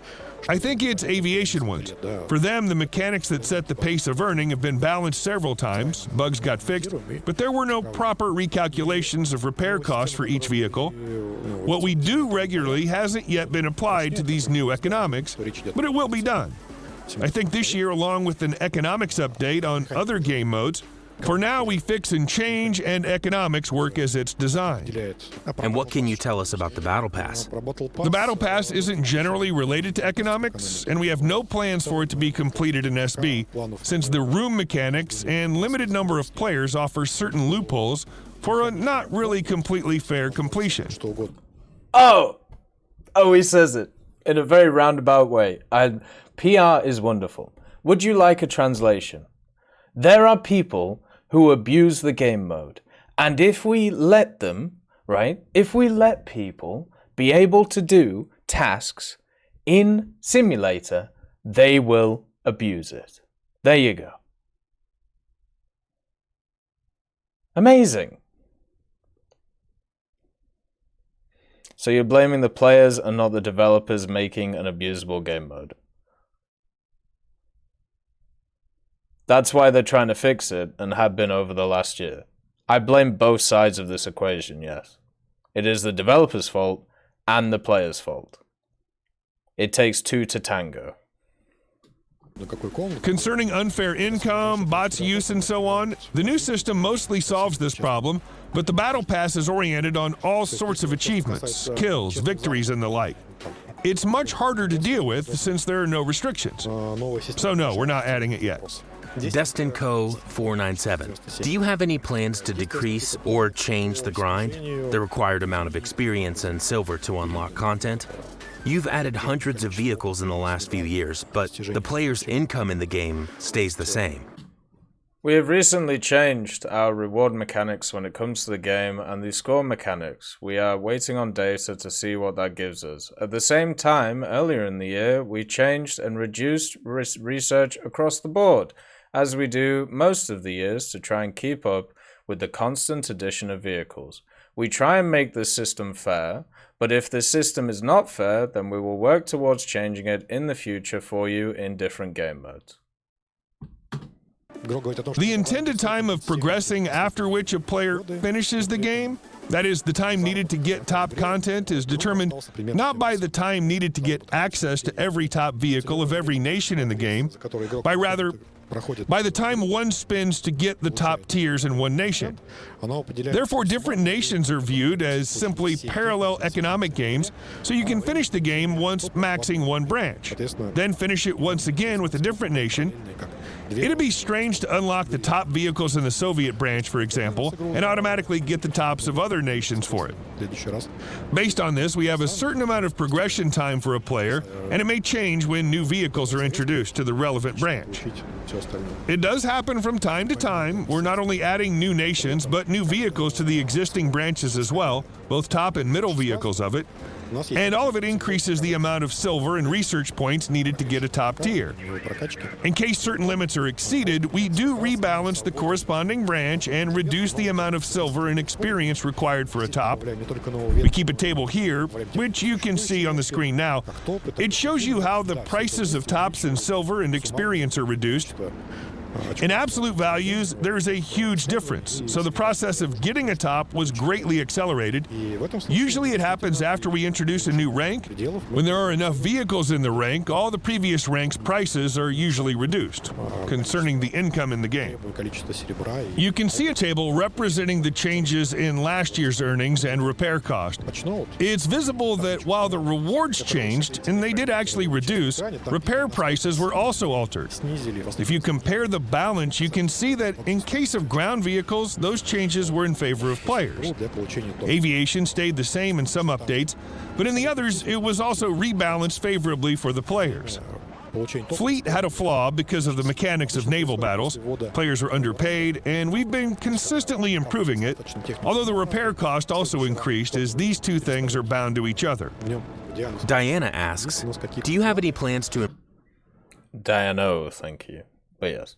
I think it's aviation ones. For them, the mechanics that set the pace of earning have been balanced several times, bugs got fixed, but there were no proper recalculations of repair costs for each vehicle. What we do regularly hasn't yet been applied to these new economics, but it will be done. I think this year, along with an economics update on other game modes, for now we fix and change and economics work as it's designed. And what can you tell us about the Battle Pass? The Battle Pass isn't generally related to economics, and we have no plans for it to be completed in SB, since the room mechanics and limited number of players offer certain loopholes for a not really completely fair completion. Oh, he says it in a very roundabout way. PR is wonderful. Would you like a translation? There are people who abuse the game mode. And if we let them, right, if we let people be able to do tasks in simulator, they will abuse it. There you go. Amazing. So you're blaming the players and not the developers making an abusable game mode. That's why they're trying to fix it and have been over the last year. I blame both sides of this equation, yes. It is the developer's fault and the player's fault. It takes two to tango. Concerning unfair income, bots use, and so on, the new system mostly solves this problem, but the Battle Pass is oriented on all sorts of achievements, kills, victories, and the like. It's much harder to deal with since there are no restrictions. So no, we're not adding it yet. Destin Co. 497. Do you have any plans to decrease or change the grind, the required amount of experience and silver to unlock content? You've added hundreds of vehicles in the last few years, but the player's income in the game stays the same. We have recently changed our reward mechanics when it comes to the game and the score mechanics. We are waiting on data to see what that gives us. At the same time, earlier in the year, we changed and reduced research across the board, as we do most of the years to try and keep up with the constant addition of vehicles. We try and make the system fair, but if the system is not fair, then we will work towards changing it in the future for you in different game modes. The intended time of progressing after which a player finishes the game, that is, the time needed to get top content, is determined not by the time needed to get access to every top vehicle of every nation in the game, by the time one spends to get the top tiers in one nation. Therefore, different nations are viewed as simply parallel economic games, so you can finish the game once maxing one branch, then finish it once again with a different nation. It'd be strange to unlock the top vehicles in the Soviet branch, for example, and automatically get the tops of other nations for it. Based on this, we have a certain amount of progression time for a player, and it may change when new vehicles are introduced to the relevant branch. It does happen from time to time. We're not only adding new nations, but new vehicles to the existing branches as well, both top and middle vehicles of it. And all of it increases the amount of silver and research points needed to get a top tier. In case certain limits are exceeded, we do rebalance the corresponding branch and reduce the amount of silver and experience required for a top. We keep a table here, which you can see on the screen now. It shows you how the prices of tops and silver and experience are reduced. In absolute values, there's a huge difference, so the process of getting a top was greatly accelerated. Usually it happens after we introduce a new rank. When there are enough vehicles in the rank, all the previous ranks' prices are usually reduced, concerning the income in the game. You can see a table representing the changes in last year's earnings and repair cost. It's visible that while the rewards changed, and they did actually reduce, repair prices were also altered. If you compare the balance, you can see that in case of ground vehicles, those changes were in favor of players. Aviation stayed the same in some updates, but in the others, it was also rebalanced favorably for the players. Fleet had a flaw because of the mechanics of naval battles. Players were underpaid, and we've been consistently improving it, although the repair cost also increased as these two things are bound to each other. Diana asks, do you have any plans to... Diana, thank you. But yes.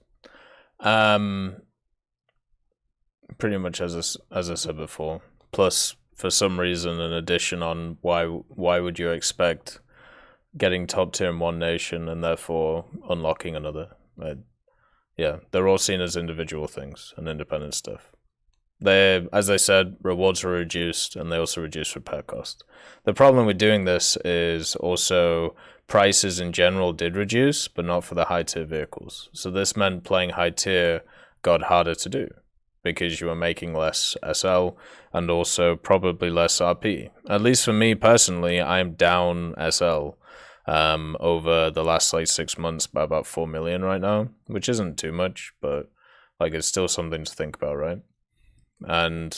Pretty much as I said before. Plus, for some reason, an addition on why would you expect getting top tier in one nation and therefore unlocking another. Yeah, they're all seen as individual things and independent stuff. As I said, rewards were reduced and they also reduced repair cost. The problem with doing this is also prices in general did reduce, but not for the high tier vehicles. So this meant playing high tier got harder to do because you were making less SL and also probably less RP. At least for me personally, I'm down SL over the last 6 months by about 4 million right now, which isn't too much, but it's still something to think about, right? And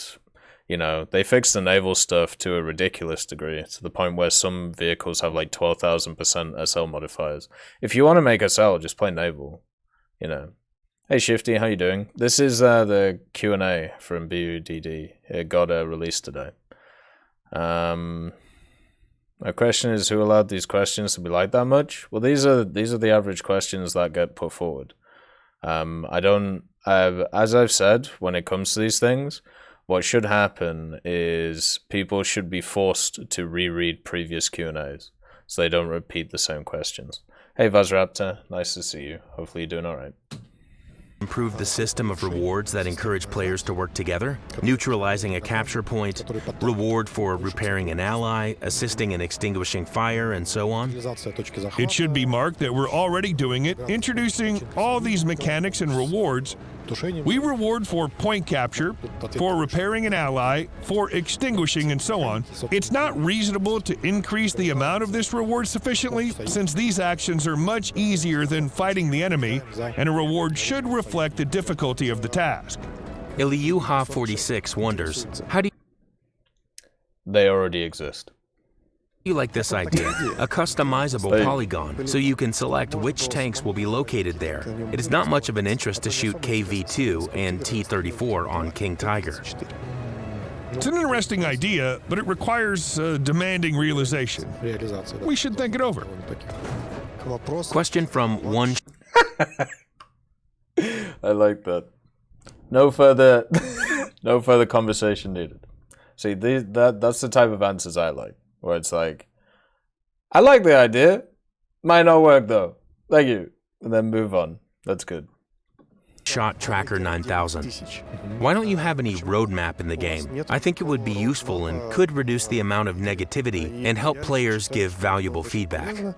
they fixed the naval stuff to a ridiculous degree, to the point where some vehicles have 12,000% SL modifiers. If you want to make SL, just play naval. Hey Shifty, how you doing? This is the Q&A from BUDD. It got released today. My question is, who allowed these questions to be like that much? Well, these are the average questions that get put forward. As I've said, when it comes to these things, what should happen is people should be forced to reread previous Q&As so they don't repeat the same questions. Hey Vazraptor, nice to see you. Hopefully you're doing all right. Improve the system of rewards that encourage players to work together, neutralizing a capture point, reward for repairing an ally, assisting in extinguishing fire, and so on? It should be marked that we're already doing it, introducing all these mechanics and rewards. We reward for point capture, for repairing an ally, for extinguishing, and so on. It's not reasonable to increase the amount of this reward sufficiently, since these actions are much easier than fighting the enemy, and a reward should reflect the difficulty of the task. Iliuha46 wonders, how do they already exist? you like this idea? A customizable polygon, so you can select which tanks will be located there. It is not much of an interest to shoot KV-2 and T-34 on King Tiger. It's an interesting idea, but it requires demanding realization. We should think it over. Question from one... I like that. No further conversation needed. See, that's the type of answers I like, where it's like, I like the idea, might not work though, thank you, and then move on. That's good. Shot Tracker 9000. Why don't you have any roadmap in the game? I think it would be useful and could reduce the amount of negativity and help players give valuable feedback.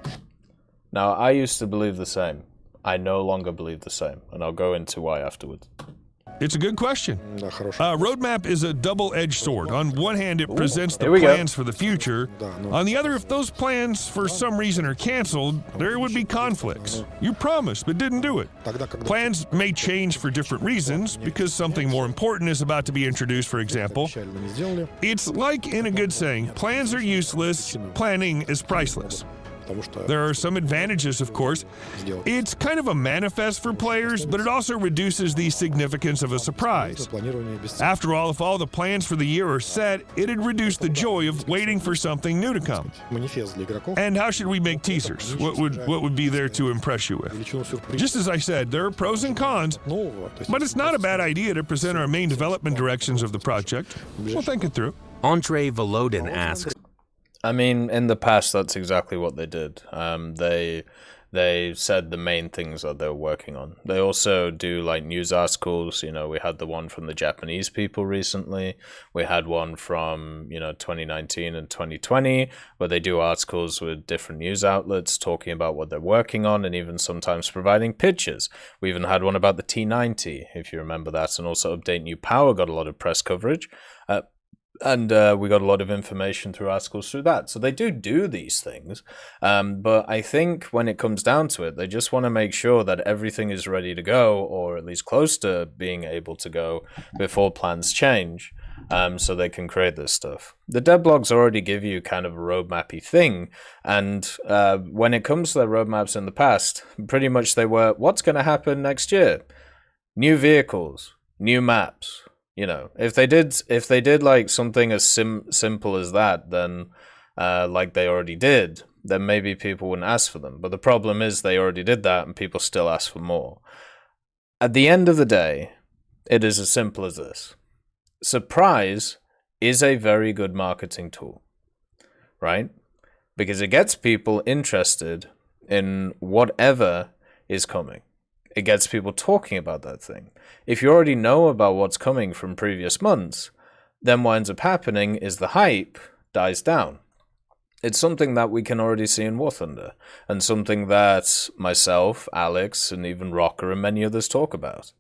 Now, I used to believe the same. I no longer believe the same, and I'll go into why afterwards. It's a good question. Roadmap is a double-edged sword. On one hand, it presents the plans for the future. On the other, if those plans for some reason are canceled, there would be conflicts. You promised, but didn't do it. Plans may change for different reasons, because something more important is about to be introduced, for example. It's like in a good saying, plans are useless, planning is priceless. There are some advantages, of course. It's kind of a manifest for players, but it also reduces the significance of a surprise. After all, if all the plans for the year are set, it'd reduce the joy of waiting for something new to come. And how should we make teasers? What would be there to impress you with? Just as I said, there are pros and cons, but it's not a bad idea to present our main development directions of the project. We'll think it through. Andre Volodin asks, I mean, in the past, that's exactly what they did. They they said the main things that they're working on. They also do like news articles. You know, we had the one from the Japanese people recently. We had one from, 2019 and 2020, where they do articles with different news outlets talking about what they're working on and even sometimes providing pictures. We even had one about the T90, if you remember that, and also Update New Power got a lot of press coverage. And we got a lot of information through articles through that. So they do these things. But I think when it comes down to it, they just want to make sure that everything is ready to go, or at least close to being able to go before plans change, so they can create this stuff. The devlogs already give you kind of a roadmap-y thing. And when it comes to their roadmaps in the past, pretty much they were, what's going to happen next year? New vehicles, new maps. If they did like something as simple as that, then like they already did, then maybe people wouldn't ask for them. But the problem is they already did that and people still ask for more. At the end of the day, it is as simple as this. Surprise is a very good marketing tool, right? Because it gets people interested in whatever is coming. It gets people talking about that thing. If you already know about what's coming from previous months, then what ends up happening is the hype dies down. It's something that we can already see in War Thunder, and something that myself, Alex, and even Rocker and many others talk about.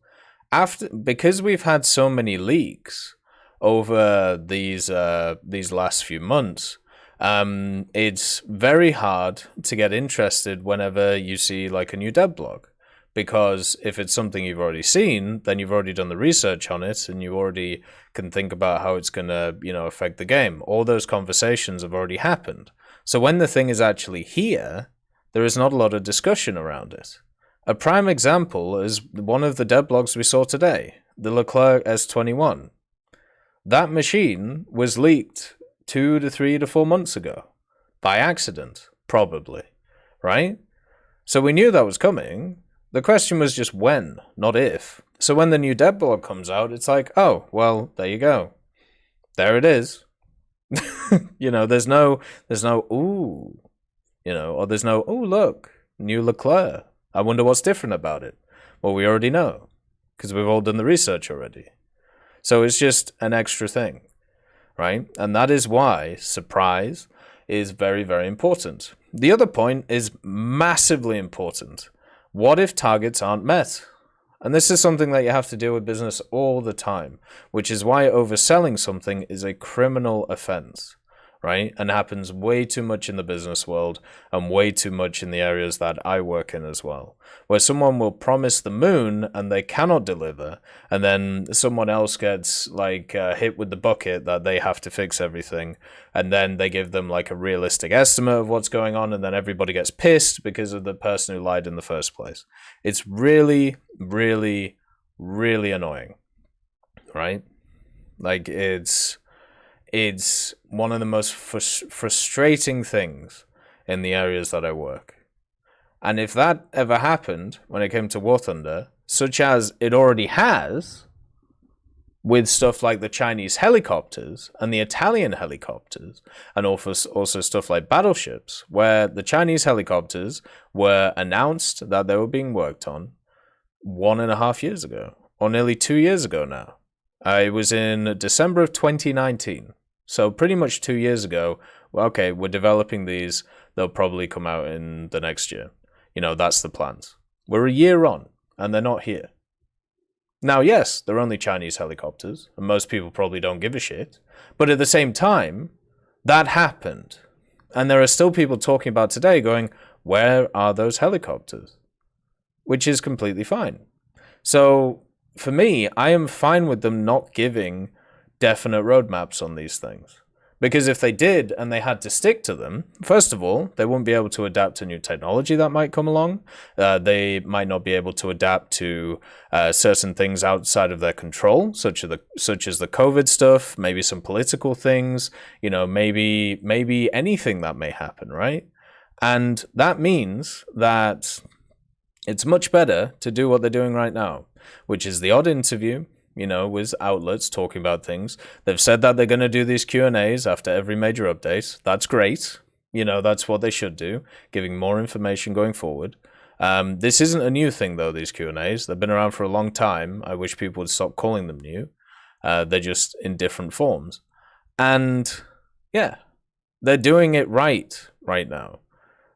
Because we've had so many leaks over these last few months, it's very hard to get interested whenever you see like a new devlog. Because if it's something you've already seen, then you've already done the research on it, and you already can think about how it's going to, affect the game. All those conversations have already happened. So when the thing is actually here, there is not a lot of discussion around it. A prime example is one of the devlogs we saw today, the Leclerc S21. That machine was leaked 2 to 3 to 4 months ago. By accident, probably. Right? So we knew that was coming. The question was just when, not if. So when the new devlog comes out, it's like, oh, well, there you go. There it is. There's no, ooh, or there's no, oh, look, new Leclerc. I wonder what's different about it. Well, we already know, because we've all done the research already. So it's just an extra thing, right? And that is why surprise is very, very important. The other point is massively important. What if targets aren't met? And this is something that you have to deal with business all the time, which is why overselling something is a criminal offense, right? And happens way too much in the business world and way too much in the areas that I work in as well, where someone will promise the moon and they cannot deliver, and then someone else gets hit with the bucket that they have to fix everything, and then they give them like a realistic estimate of what's going on, and then everybody gets pissed because of the person who lied in the first place. It's really, really, really annoying, right? Like it's one of the most frustrating things in the areas that I work. And if that ever happened when it came to War Thunder, such as it already has, with stuff like the Chinese helicopters and the Italian helicopters, and also stuff like battleships, where the Chinese helicopters were announced that they were being worked on 1.5 years ago, or nearly 2 years ago now. It was in December of 2019. So pretty much 2 years ago, well, okay, we're developing these. They'll probably come out in the next year. That's the plans. We're a year on, and they're not here. Now, yes, they're only Chinese helicopters, and most people probably don't give a shit. But at the same time, that happened. And there are still people talking about today going, where are those helicopters? Which is completely fine. So, for me, I am fine with them not giving definite roadmaps on these things. Because if they did and they had to stick to them, first of all, they wouldn't be able to adapt to new technology that might come along. They might not be able to adapt to certain things outside of their control, such as the COVID stuff, maybe some political things, maybe anything that may happen, right? And that means that it's much better to do what they're doing right now, which is the odd interview, with outlets talking about things. They've said that they're going to do these Q&As after every major update. That's great. That's what they should do, giving more information going forward. This isn't a new thing, though, these Q&As. They've been around for a long time. I wish people would stop calling them new. They're just in different forms. And, yeah, they're doing it right now.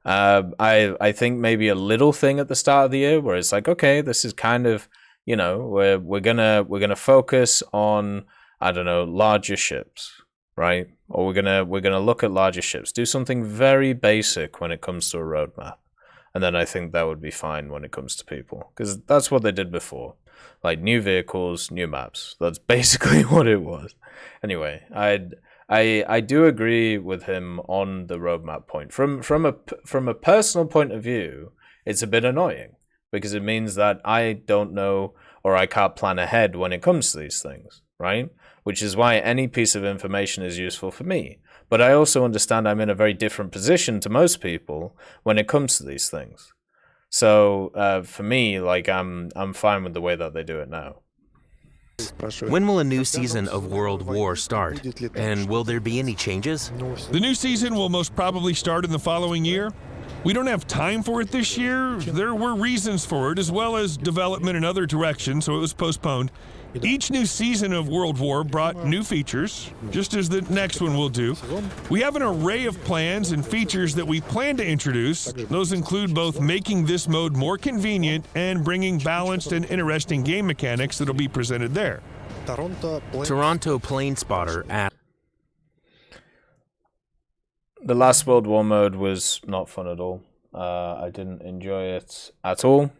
I think maybe a little thing at the start of the year where it's like, okay, this is kind of, you know, we're gonna focus on, I don't know, larger ships, right? Or we're gonna look at larger ships, do something very basic when it comes to a roadmap, and then I think that would be fine when it comes to people, because that's what they did before, like new vehicles, new maps. That's basically what it was. Anyway, I do agree with him on the roadmap point. From a personal point of view, it's a bit annoying because it means that I don't know or I can't plan ahead when it comes to these things, right? Which is why any piece of information is useful for me. But I also understand I'm in a very different position to most people when it comes to these things. So for me, like I'm fine with the way that they do it now. When will a new season of World War start? And will there be any changes? The new season will most probably start in the following year. We don't have time for it this year. There were reasons for it, as well as development in other directions, so it was postponed. Each new season of World War brought new features, just as the next one will do. We have an array of plans and features that we plan to introduce. Those include both making this mode more convenient and bringing balanced and interesting game mechanics that'll be presented there. Toronto Plane Spotter asks, The last World War mode was not fun at all. I didn't enjoy it at all.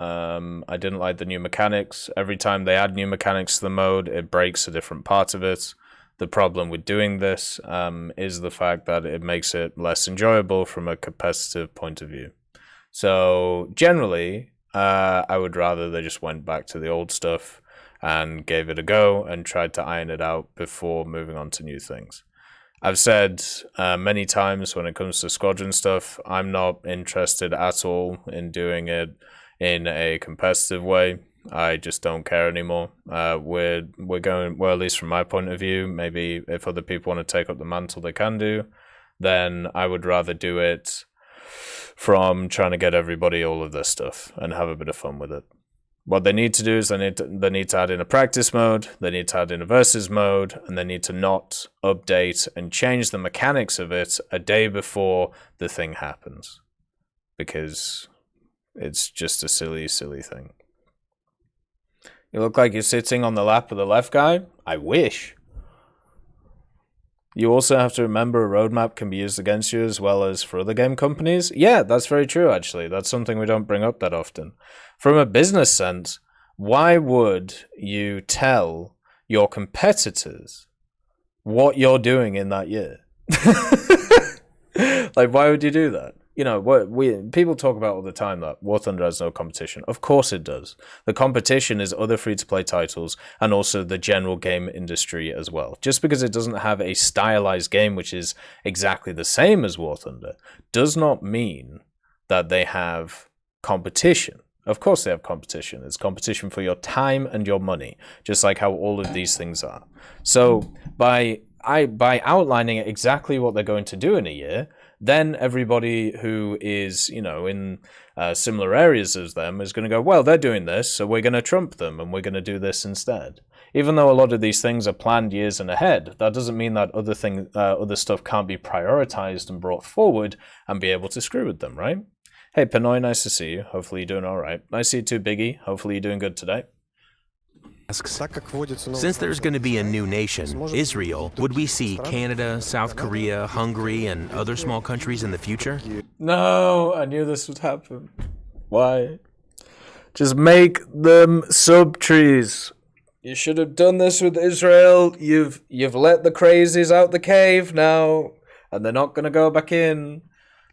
I didn't like the new mechanics. Every time they add new mechanics to the mode, it breaks a different part of it. The problem with doing this is the fact that it makes it less enjoyable from a competitive point of view. So generally, I would rather they just went back to the old stuff and gave it a go and tried to iron it out before moving on to new things. I've said many times when it comes to squadron stuff, I'm not interested at all in doing it in a competitive way. I just don't care anymore. We're going, well, at least from my point of view, maybe if other people want to take up the mantle, they can do. Then I would rather do it from trying to get everybody all of this stuff and have a bit of fun with it. What they need to do is they need to add in a practice mode, they need to add in a versus mode, and they need to not update and change the mechanics of it a day before the thing happens. Because it's just a silly, silly thing. You look like you're sitting on the lap of the left guy? I wish. You also have to remember a roadmap can be used against you as well as for other game companies. Yeah, that's very true, actually. That's something we don't bring up that often. From a business sense, why would you tell your competitors what you're doing in that year? Like, why would you do that? You know, people talk about all the time that War Thunder has no competition. Of course it does. The competition is other free-to-play titles and also the general game industry as well. Just because it doesn't have a stylized game which is exactly the same as War Thunder does not mean that they have competition. Of course they have competition. It's competition for your time and your money, just like how all of these things are. So by outlining exactly what they're going to do in a year, then everybody who is, you know, in similar areas as them is going to go, well, they're doing this, so we're going to trump them and we're going to do this instead. Even though a lot of these things are planned years and ahead, that doesn't mean that other stuff can't be prioritized and brought forward and be able to screw with them, right? Hey, Pinoy, nice to see you. Hopefully you're doing all right. Nice to see you too, Biggie. Hopefully you're doing good today. Since there's going to be a new nation, Israel, would we see Canada, South Korea, Hungary, and other small countries in the future? No, I knew this would happen. Why? Just make them sub-trees. You should have done this with Israel. You've let the crazies out the cave now, and they're not going to go back in.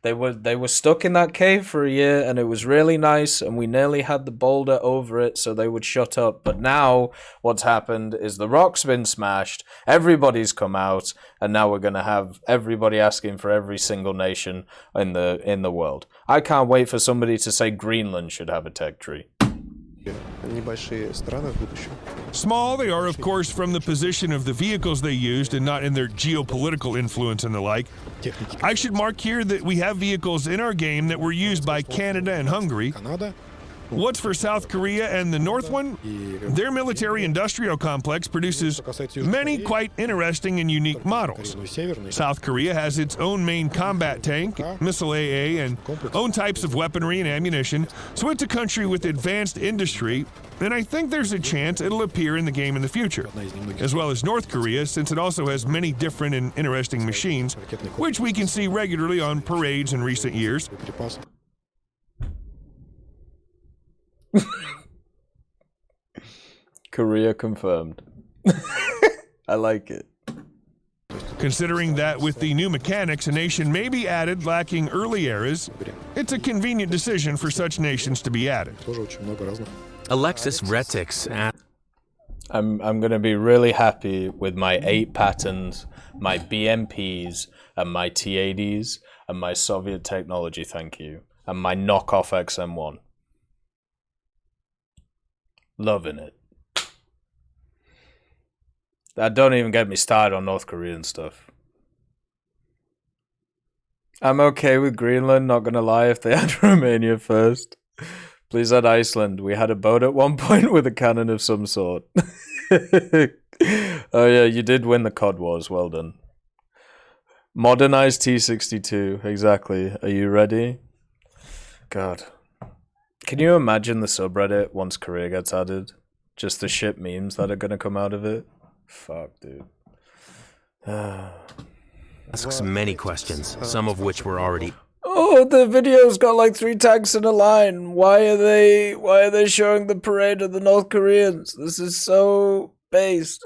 They were stuck in that cave for a year, and it was really nice, and we nearly had the boulder over it so they would shut up. But now what's happened is the rock's been smashed, everybody's come out, and now we're going to have everybody asking for every single nation in the world. I can't wait for somebody to say Greenland should have a tech tree. Small, they are, of course, from the position of the vehicles they used and not in their geopolitical influence and the like. I should mark here that we have vehicles in our game that were used by Canada and Hungary. What's for South Korea and the North one? Their military-industrial complex produces many quite interesting and unique models. South Korea has its own main combat tank, missile AA, and own types of weaponry and ammunition, so it's a country with advanced industry, and I think there's a chance it'll appear in the game in the future, as well as North Korea, since it also has many different and interesting machines, which we can see regularly on parades in recent years. Korea confirmed. I like it. Considering that with the new mechanics, a nation may be added lacking early eras, it's a convenient decision for such nations to be added. Alexis Retix asks, I'm gonna be really happy with my 8 patterns, my BMPs, and my T80s, and my Soviet technology, thank you, and my knockoff XM1. Loving it. Don't even get me started on North Korean stuff. I'm okay with Greenland, not gonna lie, if they add Romania first. Please add Iceland. We had a boat at one point with a cannon of some sort. Oh yeah, you did win the COD Wars, well done. Modernized T62, exactly. Are you ready? God. Can you imagine the subreddit once Korea gets added? Just the shit memes that are gonna come out of it? Fuck, dude. asks many questions, some of which were already. Oh, the video's got like 3 tanks in a line. Why are they showing the parade of the North Koreans? This is so based.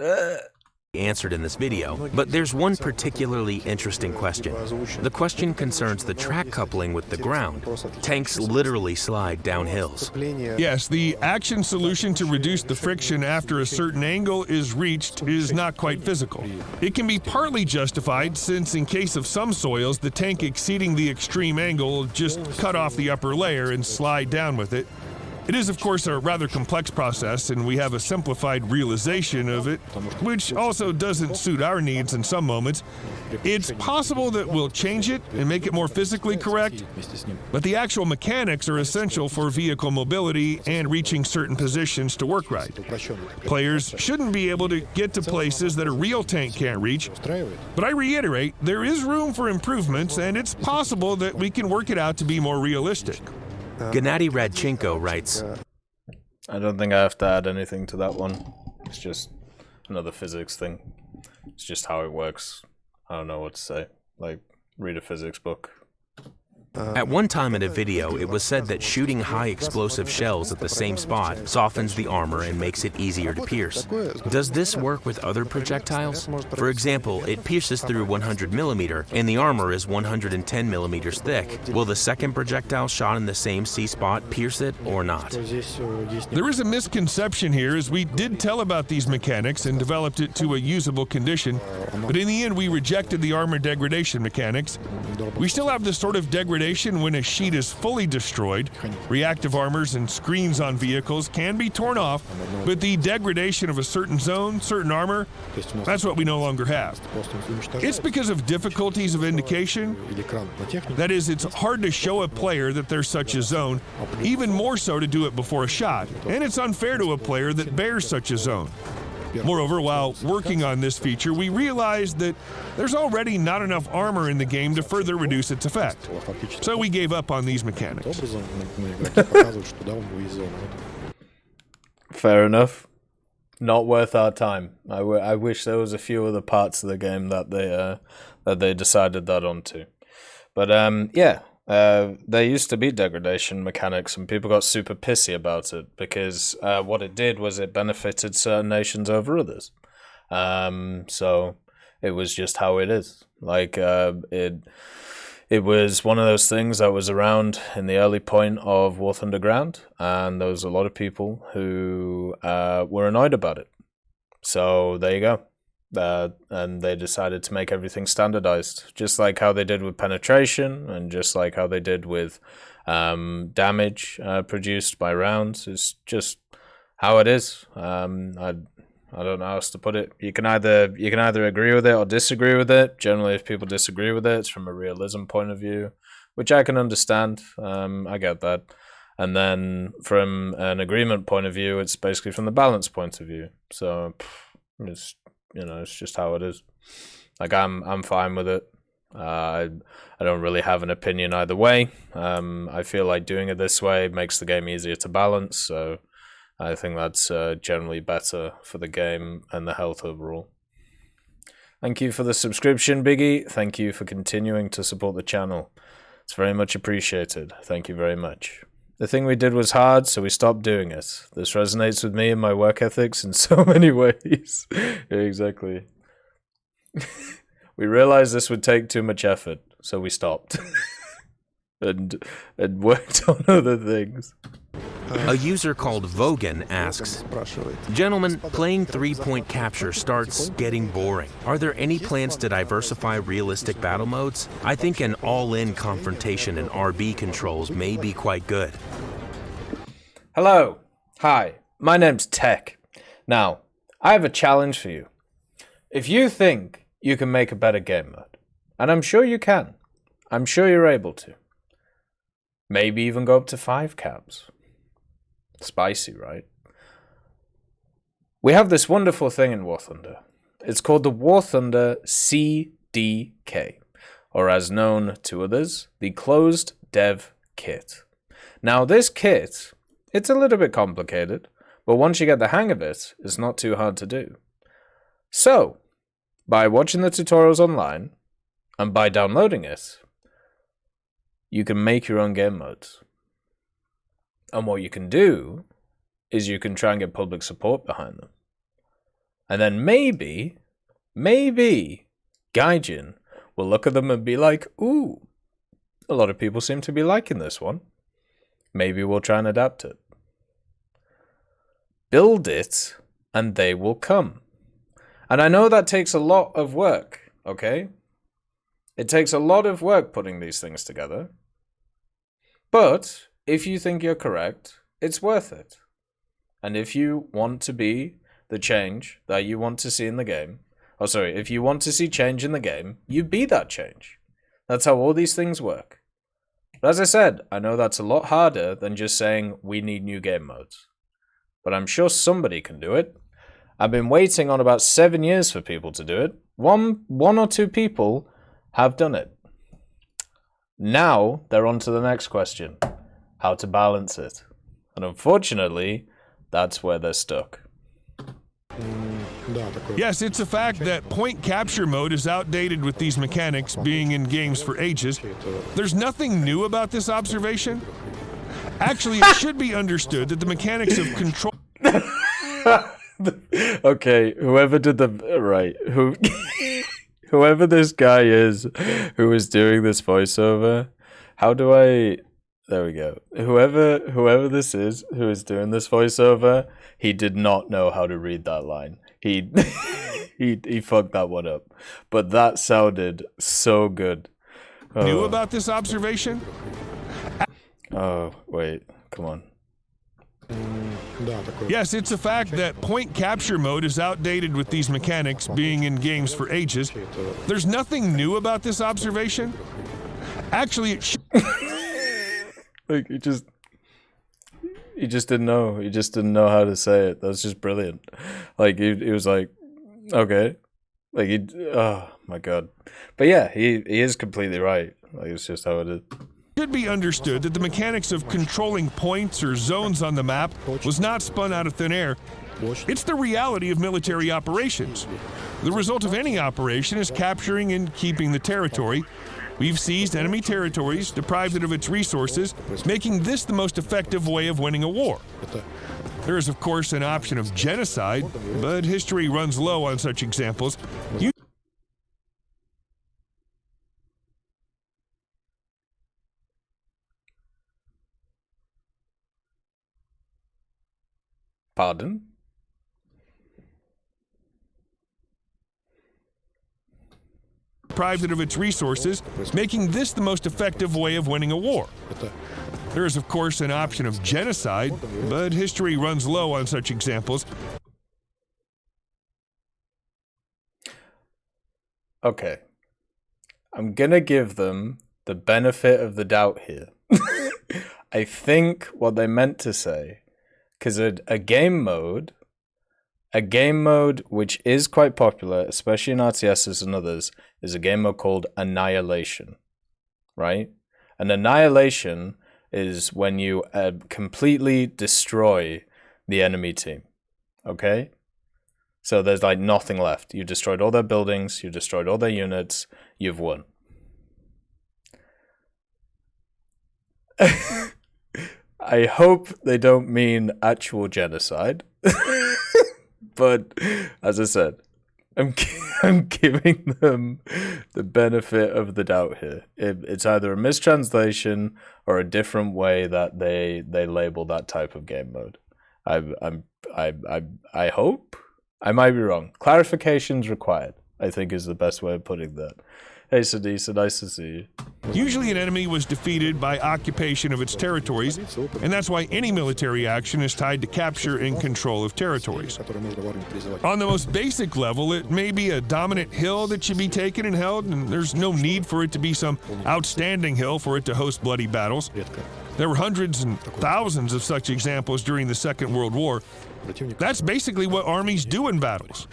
Answered in this video, but there's one particularly interesting question. The question concerns the track coupling with the ground. Tanks literally slide down hills. Yes, the action solution to reduce the friction after a certain angle is reached is not quite physical. It can be partly justified since in case of some soils, the tank exceeding the extreme angle will just cut off the upper layer and slide down with it. It is, of course, a rather complex process, and we have a simplified realization of it, which also doesn't suit our needs in some moments. It's possible that we'll change it and make it more physically correct, but the actual mechanics are essential for vehicle mobility and reaching certain positions to work right. Players shouldn't be able to get to places that a real tank can't reach, but I reiterate, there is room for improvements, and it's possible that we can work it out to be more realistic. Gennady Radchenko writes, I don't think I have to add anything to that one. It's just another physics thing. It's just how it works. I don't know what to say. Like, read a physics book. At one time in a video, it was said that shooting high explosive shells at the same spot softens the armor and makes it easier to pierce. Does this work with other projectiles? For example, it pierces through 100mm and the armor is 110mm thick. Will the second projectile shot in the same C spot pierce it or not? There is a misconception here, as we did tell about these mechanics and developed it to a usable condition, but in the end we rejected the armor degradation mechanics. We still have this sort of degradation when a sheet is fully destroyed. Reactive armors and screens on vehicles can be torn off, but the degradation of a certain zone, certain armor, that's what we no longer have. It's because of difficulties of indication. That is, it's hard to show a player that there's such a zone, even more so to do it before a shot, and it's unfair to a player that bears such a zone. Moreover, while working on this feature, we realized that there's already not enough armor in the game to further reduce its effect. So we gave up on these mechanics. Fair enough. Not worth our time. I wish there was a few other parts of the game that they decided that onto. But yeah. There used to be degradation mechanics and people got super pissy about it because what it did was it benefited certain nations over others. So it was just how it is. Like it was one of those things that was around in the early point of War Underground, and there was a lot of people who were annoyed about it. So there you go. And they decided to make everything standardized, just like how they did with penetration and just like how they did with damage produced by rounds. It's just how it is. I don't know how else to put it. You can either agree with it or disagree with it. Generally, if people disagree with it, it's from a realism point of view, which I can understand. I get that. And then from an agreement point of view, it's basically from the balance point of view. So it's it's just how it is. Like I'm fine with it. I don't really have an opinion either way. I feel like doing it this way makes the game easier to balance. So I think that's generally better for the game and the health overall. Thank you for the subscription, Biggie. Thank you for continuing to support the channel. It's very much appreciated. Thank you very much. The thing we did was hard, so we stopped doing it. This resonates with me and my work ethics in so many ways. Yeah, exactly. We realized this would take too much effort, so we stopped. and worked on other things. A user called Vogan asks, "Gentlemen, playing three-point capture starts getting boring. Are there any plans to diversify realistic battle modes? I think an all-in confrontation and RB controls may be quite good." Hello. Hi. My name's Tech. Now, I have a challenge for you. If you think you can make a better game mode, and I'm sure you can. I'm sure you're able to. Maybe even go up to 5 caps. Spicy, right? We have this wonderful thing in War Thunder. It's called the War Thunder CDK, or as known to others, the Closed Dev Kit. Now this kit, it's a little bit complicated, but once you get the hang of it, it's not too hard to do. So, by watching the tutorials online, and by downloading it, you can make your own game modes. And what you can do is you can try and get public support behind them. And then maybe Gaijin will look at them and be like, ooh, a lot of people seem to be liking this one. Maybe we'll try and adapt it. Build it, and they will come. And I know that takes a lot of work, okay? It takes a lot of work putting these things together. But if you think you're correct, it's worth it. And if you want to be the change that you want to see in the game, if you want to see change in the game, you be that change. That's how all these things work. But as I said, I know that's a lot harder than just saying we need new game modes. But I'm sure somebody can do it. I've been waiting on about 7 years for people to do it. One or two people have done it. Now they're on to the next question. How to balance it. And unfortunately, that's where they're stuck. Yes, it's a fact that point capture mode is outdated with these mechanics being in games for ages. There's nothing new about this observation. Actually, it should be understood that the mechanics of control... Okay, whoever did the... Right, whoever this guy is who is doing this voiceover, how do I... There we go. Whoever this is who is doing this voiceover, he did not know how to read that line. He he fucked that one up. But that sounded so good. Oh. New about this observation? Oh, wait. Come on. Yes, it's a fact that point capture mode is outdated with these mechanics being in games for ages. There's nothing new about this observation. Actually, it like he just didn't know. He just didn't know how to say it. That was just brilliant. Like he was like, okay, like oh my god. But yeah, he is completely right. Like it's just how it is. Should be understood that the mechanics of controlling points or zones on the map was not spun out of thin air. It's the reality of military operations. The result of any operation is capturing and keeping the territory. We've seized enemy territories, deprived it of its resources, making this the most effective way of winning a war. There is, of course, an option of genocide, but history runs low on such examples. Pardon? Deprived it of its resources, making this the most effective way of winning a war. There is, of course, an option of genocide, but history runs low on such examples. Okay. I'm gonna give them the benefit of the doubt here. I think what they meant to say, because a game mode which is quite popular, especially in RTSs and others, is a game mode called Annihilation, right? An annihilation is when you completely destroy the enemy team, okay? So there's like nothing left. You destroyed all their buildings, you destroyed all their units, you've won. I hope they don't mean actual genocide. But as I said, I'm giving them the benefit of the doubt here. It's either a mistranslation or a different way that they label that type of game mode. I hope. I might be wrong. Clarifications required, I think, is the best way of putting that. Hey, Sadisa, nice to see you. Usually an enemy was defeated by occupation of its territories, and that's why any military action is tied to capture and control of territories. On the most basic level, it may be a dominant hill that should be taken and held, and there's no need for it to be some outstanding hill for it to host bloody battles. There were hundreds and thousands of such examples during the Second World War. That's basically what armies do in battles.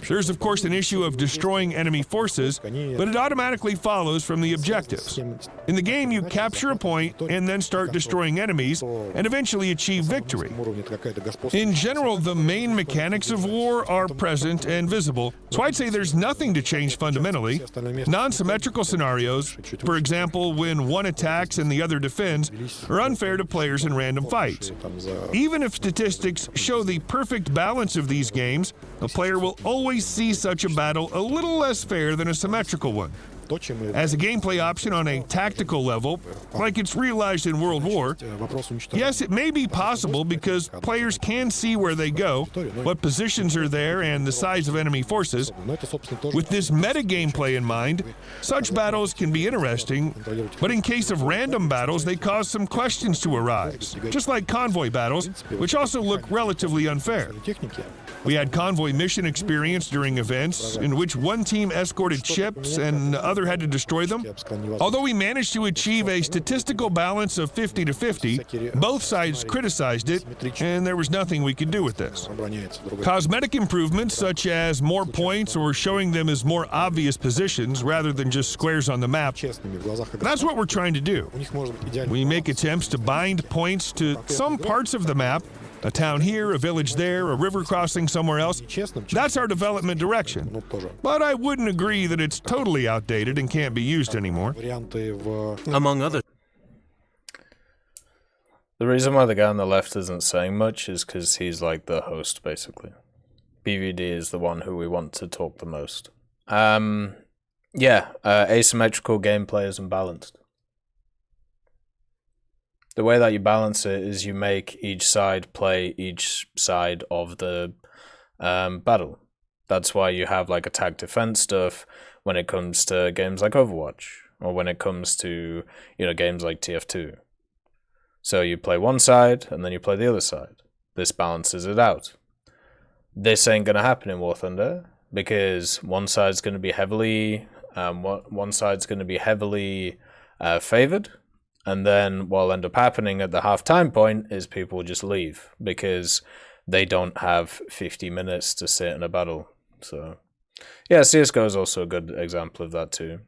There's, of course, an issue of destroying enemy forces, but it automatically follows from the objectives. In the game, you capture a point and then start destroying enemies and eventually achieve victory. In general, the main mechanics of war are present and visible, so I'd say there's nothing to change fundamentally. Non-symmetrical scenarios, for example, when one attacks and the other defends, are unfair to players in random fights. Even if statistics show the perfect balance of these games, a player will always see such a battle a little less fair than a symmetrical one. As a gameplay option on a tactical level, like it's realized in World War, yes, it may be possible because players can see where they go, what positions are there, and the size of enemy forces. With this meta gameplay in mind, such battles can be interesting, but in case of random battles, they cause some questions to arise, just like convoy battles, which also look relatively unfair. We had convoy mission experience during events in which one team escorted ships and the other had to destroy them. Although we managed to achieve a statistical balance of 50-50, both sides criticized it, and there was nothing we could do with this. Cosmetic improvements such as more points or showing them as more obvious positions rather than just squares on the map, that's what we're trying to do. We make attempts to bind points to some parts of the map, a town here, a village there, a river crossing somewhere else. That's our development direction. But I wouldn't agree that it's totally outdated and can't be used anymore. Among other. The reason why the guy on the left isn't saying much is because he's like the host, basically. BVD is the one who we want to talk the most. Asymmetrical gameplay is unbalanced. The way that you balance it is you make each side play each side of the battle. That's why you have like attack defense stuff when it comes to games like Overwatch, or when it comes to, games like TF2. So you play one side and then you play the other side. This balances it out. This ain't gonna happen in War Thunder because one side's gonna be heavily favored. And then what'll end up happening at the half-time point is people just leave because they don't have 50 minutes to sit in a battle. So, yeah, CSGO is also a good example of that too.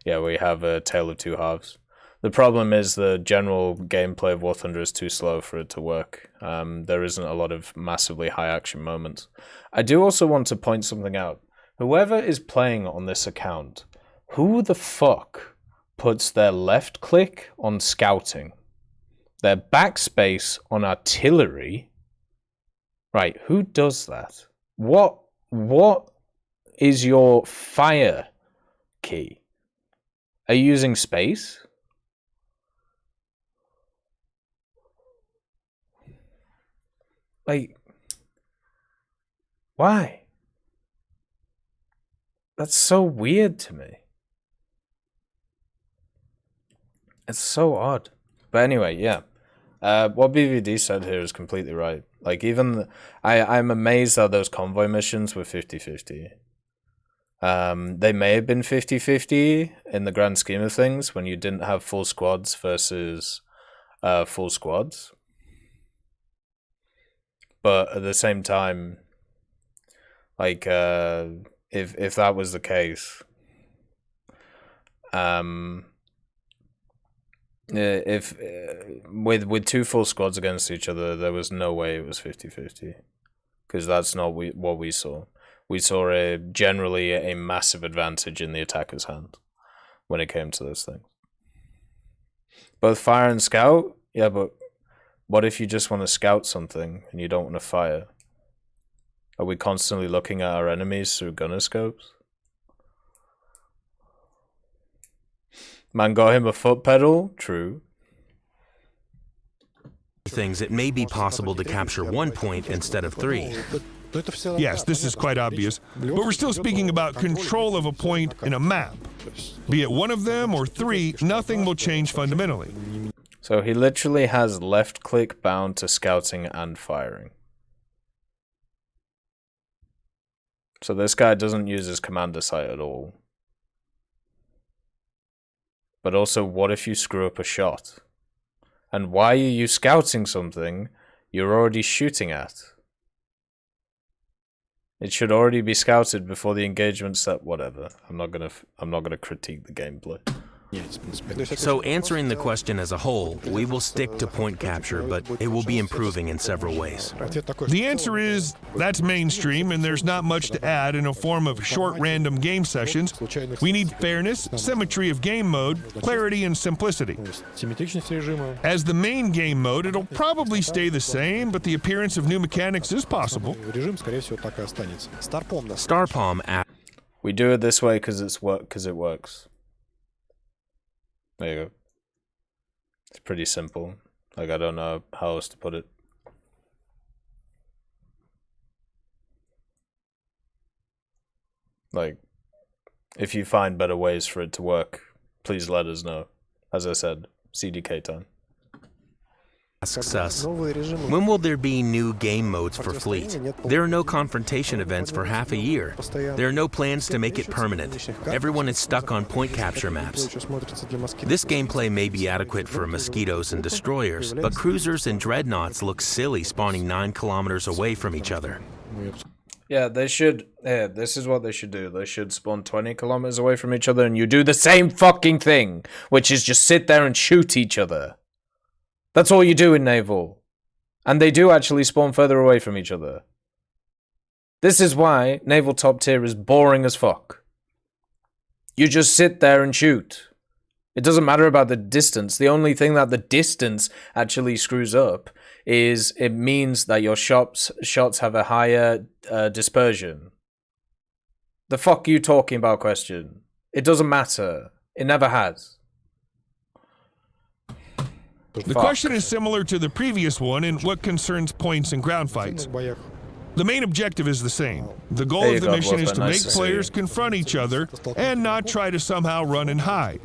Yeah, we have a tale of two halves. The problem is the general gameplay of War Thunder is too slow for it to work. There isn't a lot of massively high-action moments. I do also want to point something out. Whoever is playing on this account, who the fuck puts their left click on scouting, their backspace on artillery? Right, who does that? What is your fire key? Are you using space? Like, why? That's so weird to me. It's so odd. But anyway, yeah. What BVD said here is completely right. Like, even I'm amazed that those convoy missions were 50-50. They may have been 50-50 in the grand scheme of things when you didn't have full squads versus full squads. But at the same time, like, if that was the case, if with two full squads against each other, there was no way it was 50-50, because that's not what we saw. We saw generally a massive advantage in the attacker's hand when it came to those things. Both fire and scout, yeah, but what if you just want to scout something and you don't want to fire? Are we constantly looking at our enemies through gunner scopes? Man got him a foot pedal? True. Things, it may be possible to capture 1 point instead of 3. Yes, this is quite obvious, but we're still speaking about control of a point in a map. Be it one of them or 3, nothing will change fundamentally. So he literally has left click bound to scouting and firing. So this guy doesn't use his commander sight at all. But also, what if you screw up a shot? And why are you scouting something you're already shooting at? It should already be scouted before the engagement step. Whatever. I'm not gonna critique the gameplay. So answering the question as a whole, we will stick to point capture, but it will be improving in several ways. The answer is, that's mainstream, and there's not much to add in a form of short random game sessions. We need fairness, symmetry of game mode, clarity, and simplicity. As the main game mode, it'll probably stay the same, but the appearance of new mechanics is possible. Starpalm app. We do it this way because it works. There you go. It's pretty simple. Like, I don't know how else to put it. Like, if you find better ways for it to work, please let us know. As I said, CDK time. Asks us, when will there be new game modes for Fleet? There are no confrontation events for half a year. There are no plans to make it permanent. Everyone is stuck on point capture maps. This gameplay may be adequate for mosquitoes and destroyers, but cruisers and dreadnoughts look silly spawning 9 kilometers away from each other. Yeah, they should. Yeah, this is what they should do. They should spawn 20 kilometers away from each other and you do the same fucking thing, which is just sit there and shoot each other. That's all you do in Naval. And they do actually spawn further away from each other. This is why Naval top tier is boring as fuck. You just sit there and shoot. It doesn't matter about the distance. The only thing that the distance actually screws up is it means that your shots have a higher dispersion. The fuck are you talking about, question? It doesn't matter. It never has. The question is similar to the previous one in what concerns points and ground fights. The main objective is the same. The goal of the mission is to make players confront each other and not try to somehow run and hide.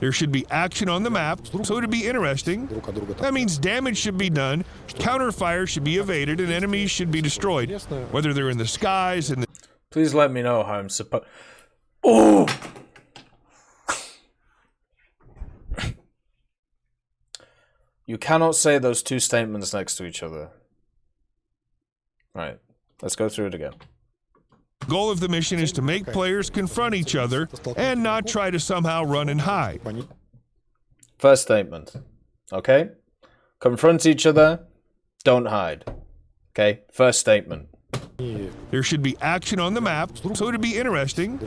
There should be action on the map, so to be interesting. That means damage should be done, counterfire should be evaded, and enemies should be destroyed, whether they're in the skies and the... Please let me know how I'm supposed... Oh! You cannot say those two statements next to each other. Alright, let's go through it again. The goal of the mission is to make players confront each other and not try to somehow run and hide. First statement. Okay? Confront each other, don't hide. Okay? First statement. There should be action on the map, so to be interesting.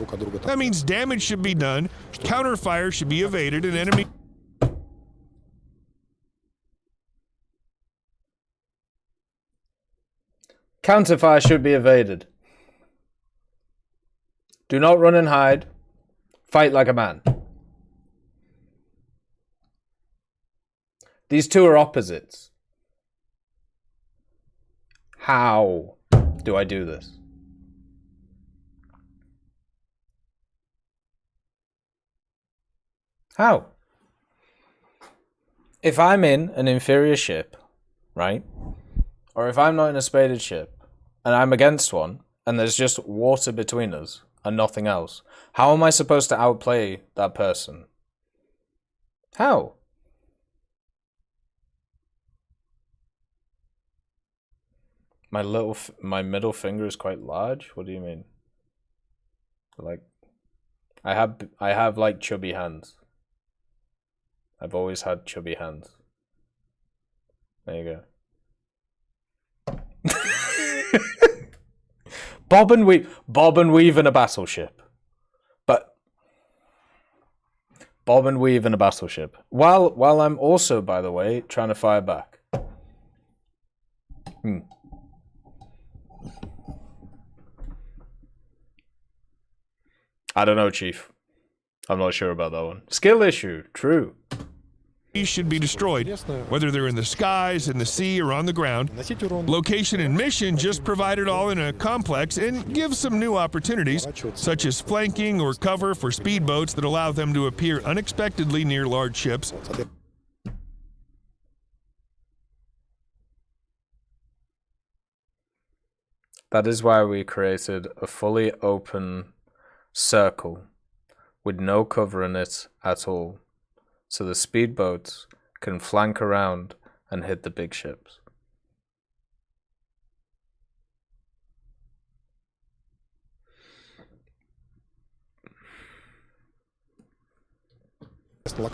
That means damage should be done, counterfire should be evaded, and enemy... Counterfire should be evaded. Do not run and hide. Fight like a man. These two are opposites. How do I do this? How? if I'm in an inferior ship, right? Or if I'm not in a spaded ship and I'm against one and there's just water between us and nothing else, how am I supposed to outplay that person? How? My middle finger is quite large? What do you mean? Like, I have like chubby hands. I've always had chubby hands. There you go. Bob and weave in a battleship. But bob and weave in a battleship. While I'm also, by the way, trying to fire back. I don't know, Chief. I'm not sure about that one. Skill issue, true. These should be destroyed, whether they're in the skies, in the sea, or on the ground. Location and mission just provide it all in a complex and give some new opportunities, such as flanking or cover for speedboats that allow them to appear unexpectedly near large ships. That is why we created a fully open circle with no cover in it at all, so the speedboats can flank around and hit the big ships.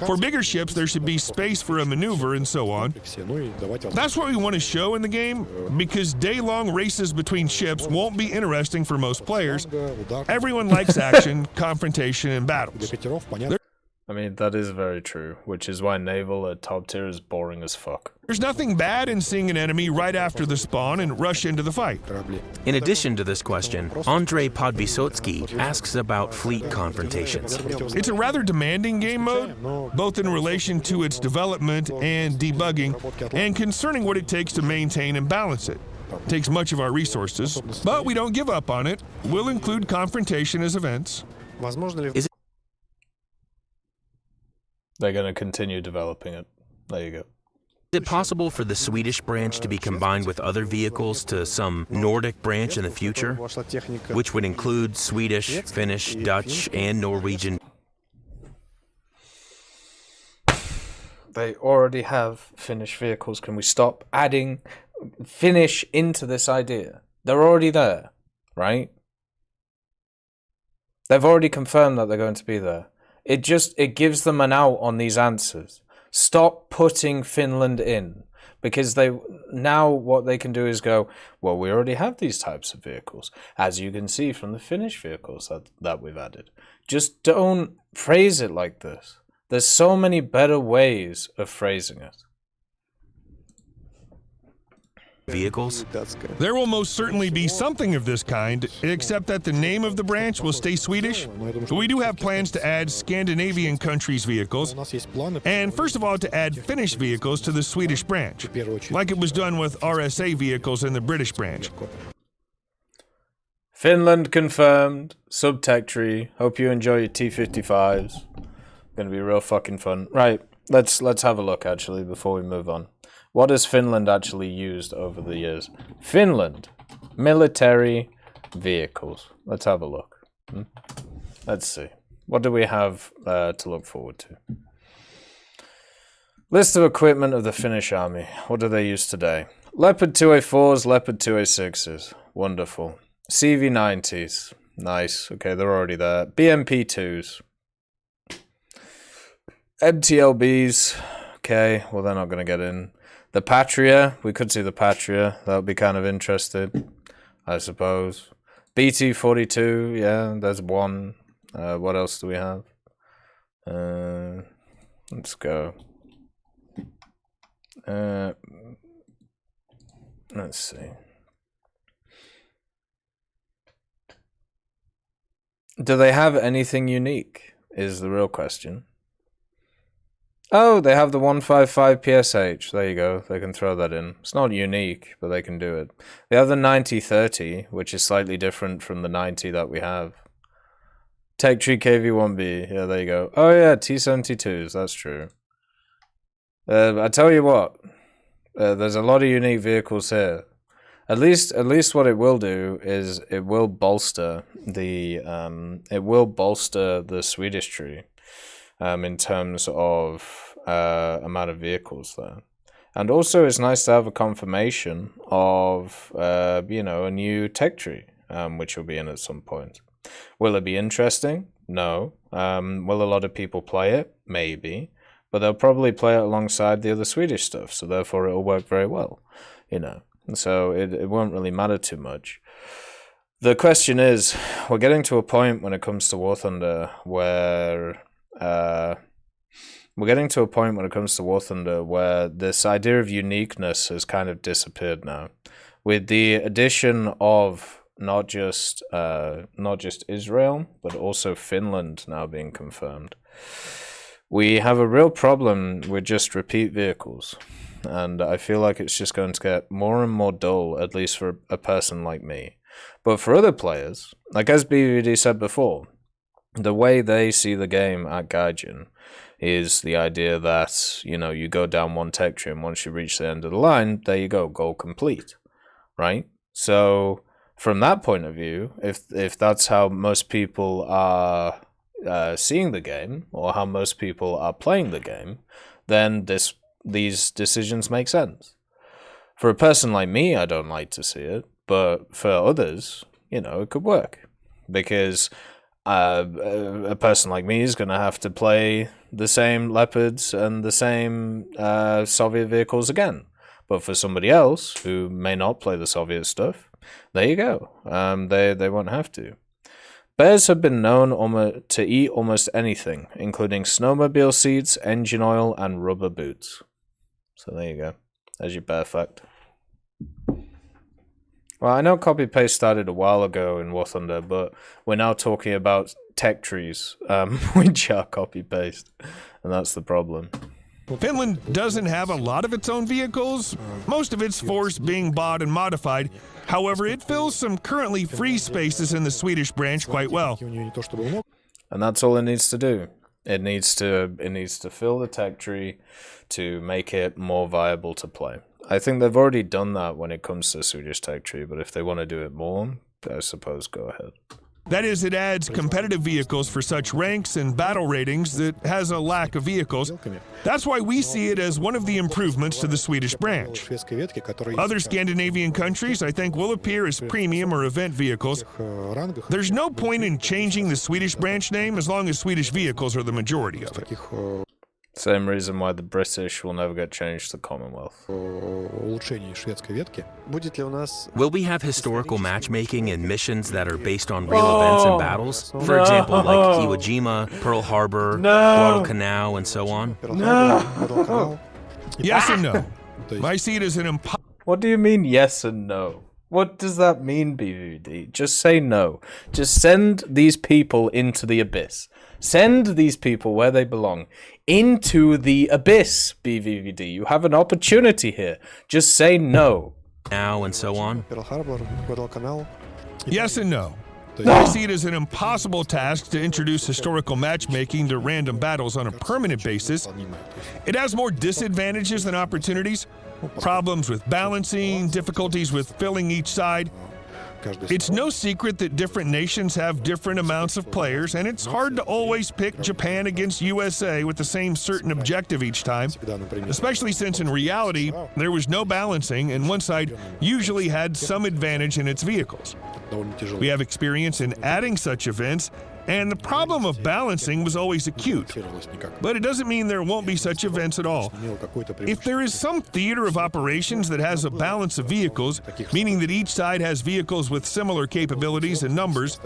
For bigger ships, there should be space for a maneuver and so on. That's what we want to show in the game, because day-long races between ships won't be interesting for most players. Everyone likes action, confrontation, and battles. I mean, that is very true, which is why naval at top tier is boring as fuck. There's nothing bad in seeing an enemy right after the spawn and rush into the fight. In addition to this question, Andrei Podvysotsky asks about fleet confrontations. It's a rather demanding game mode, both in relation to its development and debugging, and concerning what it takes to maintain and balance it. It takes much of our resources, but we don't give up on it. We'll include confrontation as events. They're going to continue developing it. There you go. Is it possible for the Swedish branch to be combined with other vehicles to some Nordic branch in the future, which would include Swedish, Finnish, Dutch, and Norwegian? They already have Finnish vehicles. Can we stop adding Finnish into this idea? They're already there, right? They've already confirmed that they're going to be there. It gives them an out on these answers. Stop putting Finland in, because now what they can do is go, well, we already have these types of vehicles, as you can see from the Finnish vehicles that we've added. Just don't phrase it like this. There's so many better ways of phrasing it. Vehicles? There will most certainly be something of this kind, except that the name of the branch will stay Swedish. We do have plans to add Scandinavian countries' vehicles, and first of all to add Finnish vehicles to the Swedish branch, like it was done with RSA vehicles in the British branch. Finland confirmed. Subtech tree. Hope you enjoy your T-55s. Gonna be real fucking fun. Right, let's have a look actually before we move on. What has Finland actually used over the years? Finland, military vehicles. Let's have a look. Let's see. What do we have to look forward to? List of equipment of the Finnish army. What do they use today? Leopard 2A4s, Leopard 2A6s. Wonderful. CV90s. Nice. Okay, they're already there. BMP2s. MTLBs. Okay, well, they're not going to get in. The Patria, we could see the Patria. That would be kind of interesting, I suppose. BT-42, yeah, there's one. What else do we have? Let's go. Let's see. Do they have anything unique, is the real question. Oh, they have the 155 PSH. There you go. They can throw that in. It's not unique, but they can do it. They have the 9030, which is slightly different from the 90 that we have. Tech Tree KV1B. Yeah, there you go. Oh, yeah, T72s. That's true. I tell you what, there's a lot of unique vehicles here. At least what it will do is it will bolster the Swedish tree in terms of amount of vehicles there. And also it's nice to have a confirmation of a new tech tree, which will be in at some point. Will it be interesting? No. Will a lot of people play it? Maybe. But they'll probably play it alongside the other Swedish stuff, so therefore it'll work very well, So it won't really matter too much. The question is, we're getting to a point when it comes to War Thunder where this idea of uniqueness has kind of disappeared now, with the addition of not just Israel but also Finland now being confirmed. We have a real problem with just repeat vehicles, and I feel like it's just going to get more and more dull, at least for a person like me. But for other players, like as BVD said before, the way they see the game at Gaijin is the idea that, you go down one tech tree and once you reach the end of the line, there you go, goal complete, right? So from that point of view, if that's how most people are seeing the game, or how most people are playing the game, then these decisions make sense. For a person like me, I don't like to see it, but for others, it could work, because a person like me is going to have to play the same Leopards and the same Soviet vehicles again. But for somebody else who may not play the Soviet stuff, there you go. They won't have to. Bears have been known to eat almost anything, including snowmobile seats, engine oil, and rubber boots. So there you go. There's your bear fact. Well, I know copy-paste started a while ago in War Thunder, but we're now talking about tech trees, which are copy-paste, and that's the problem. Finland doesn't have a lot of its own vehicles, most of its force being bought and modified. However, it fills some currently free spaces in the Swedish branch quite well. And that's all it needs to do. It needs to fill the tech tree to make it more viable to play. I think they've already done that when it comes to the Swedish tech tree, but if they want to do it more, I suppose go ahead. That is, it adds competitive vehicles for such ranks and battle ratings that has a lack of vehicles. That's why we see it as one of the improvements to the Swedish branch. Other Scandinavian countries, I think, will appear as premium or event vehicles. There's no point in changing the Swedish branch name as long as Swedish vehicles are the majority of it. Same reason why the British will never get changed to Commonwealth. Will we have historical matchmaking and missions that are based on real events and battles? For example, like Iwo Jima, Pearl Harbor, Guadalcanal, and so on? Yes and no. I see it as an impossible. What do you mean yes and no? What does that mean, BVD? Just say no. Just send these people into the abyss. Send these people where they belong. Into the abyss, BVD. You have an opportunity here. Just say no. Now and so on? Yes and no. I see it as an impossible task to introduce historical matchmaking to random battles on a permanent basis. It has more disadvantages than opportunities. Problems with balancing, difficulties with filling each side. It's no secret that different nations have different amounts of players, and it's hard to always pick Japan against USA with the same certain objective each time, especially since in reality, there was no balancing, and one side usually had some advantage in its vehicles. We have experience in adding such events, and the problem of balancing was always acute. But it doesn't mean there won't be such events at all. If there is some theater of operations that has a balance of vehicles, meaning that each side has vehicles with similar capabilities and numbers,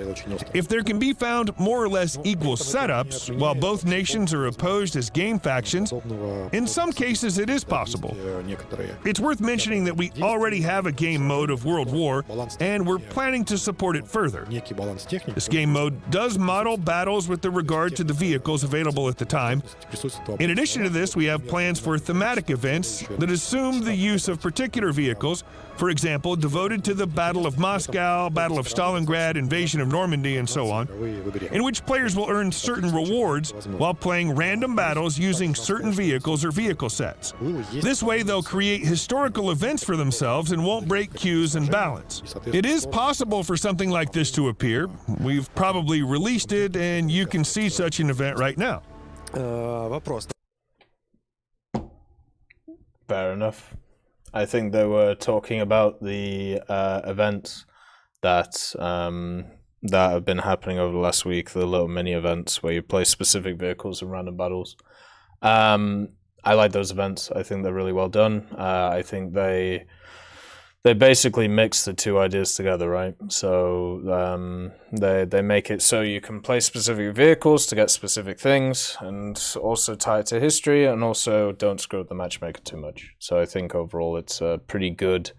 if there can be found more or less equal setups, while both nations are opposed as game factions, in some cases it is possible. It's worth mentioning that we already have a game mode of World War, and we're planning to support it further. This game mode does model battles with regard to the vehicles available at the time. In addition to this, we have plans for thematic events that assume the use of particular vehicles, for example, devoted to the Battle of Moscow, Battle of Stalingrad, Invasion of Normandy, and so on, in which players will earn certain rewards while playing random battles using certain vehicles or vehicle sets. This way, they'll create historical events for themselves and won't break queues and balance. It is possible for something like this to appear. We've probably released it, and you can see such an event right now. Fair enough. I think they were talking about the events that that have been happening over the last week, the little mini events where you play specific vehicles in random battles. I like those events. I think they're really well done. I think they basically mix the two ideas together, right? So they make it so you can play specific vehicles to get specific things, and also tie it to history, and also don't screw up the matchmaker too much. So I think overall it's a pretty good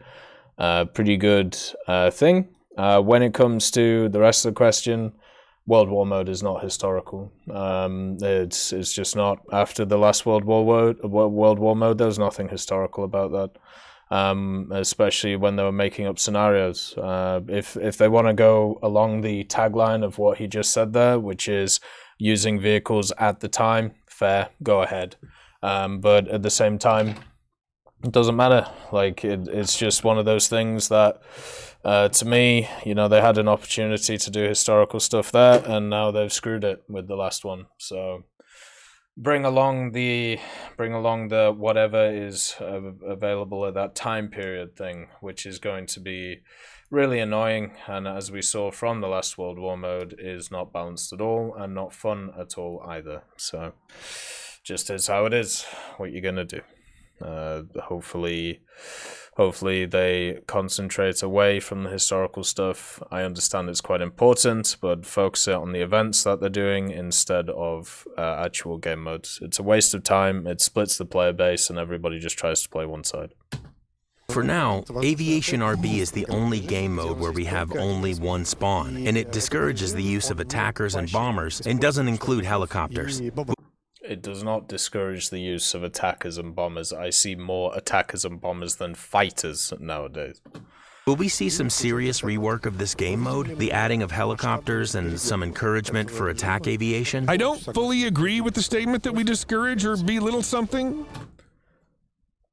thing. When it comes to the rest of the question, World War mode is not historical. It's just not. After the last World War mode, there's nothing historical about that. Especially when they were making up scenarios. If they want to go along the tagline of what he just said there, which is using vehicles at the time, fair, go ahead. But at the same time, it doesn't matter. Like it's just one of those things that, to me, you know, they had an opportunity to do historical stuff there, and now they've screwed it with the last one. So bring along the whatever is available at that time period thing, which is going to be really annoying, and as we saw from the last World War mode, is not balanced at all and not fun at all either. So just is how it is. What you're gonna do. Hopefully they concentrate away from the historical stuff. I understand it's quite important, but focus it on the events that they're doing instead of actual game modes. It's a waste of time, it splits the player base, and everybody just tries to play one side. For now, Aviation RB is the only game mode where we have only one spawn, and it discourages the use of attackers and bombers and doesn't include helicopters. It does not discourage the use of attackers and bombers. I see more attackers and bombers than fighters nowadays. Will we see some serious rework of this game mode? The adding of helicopters and some encouragement for attack aviation? I don't fully agree with the statement that we discourage or belittle something.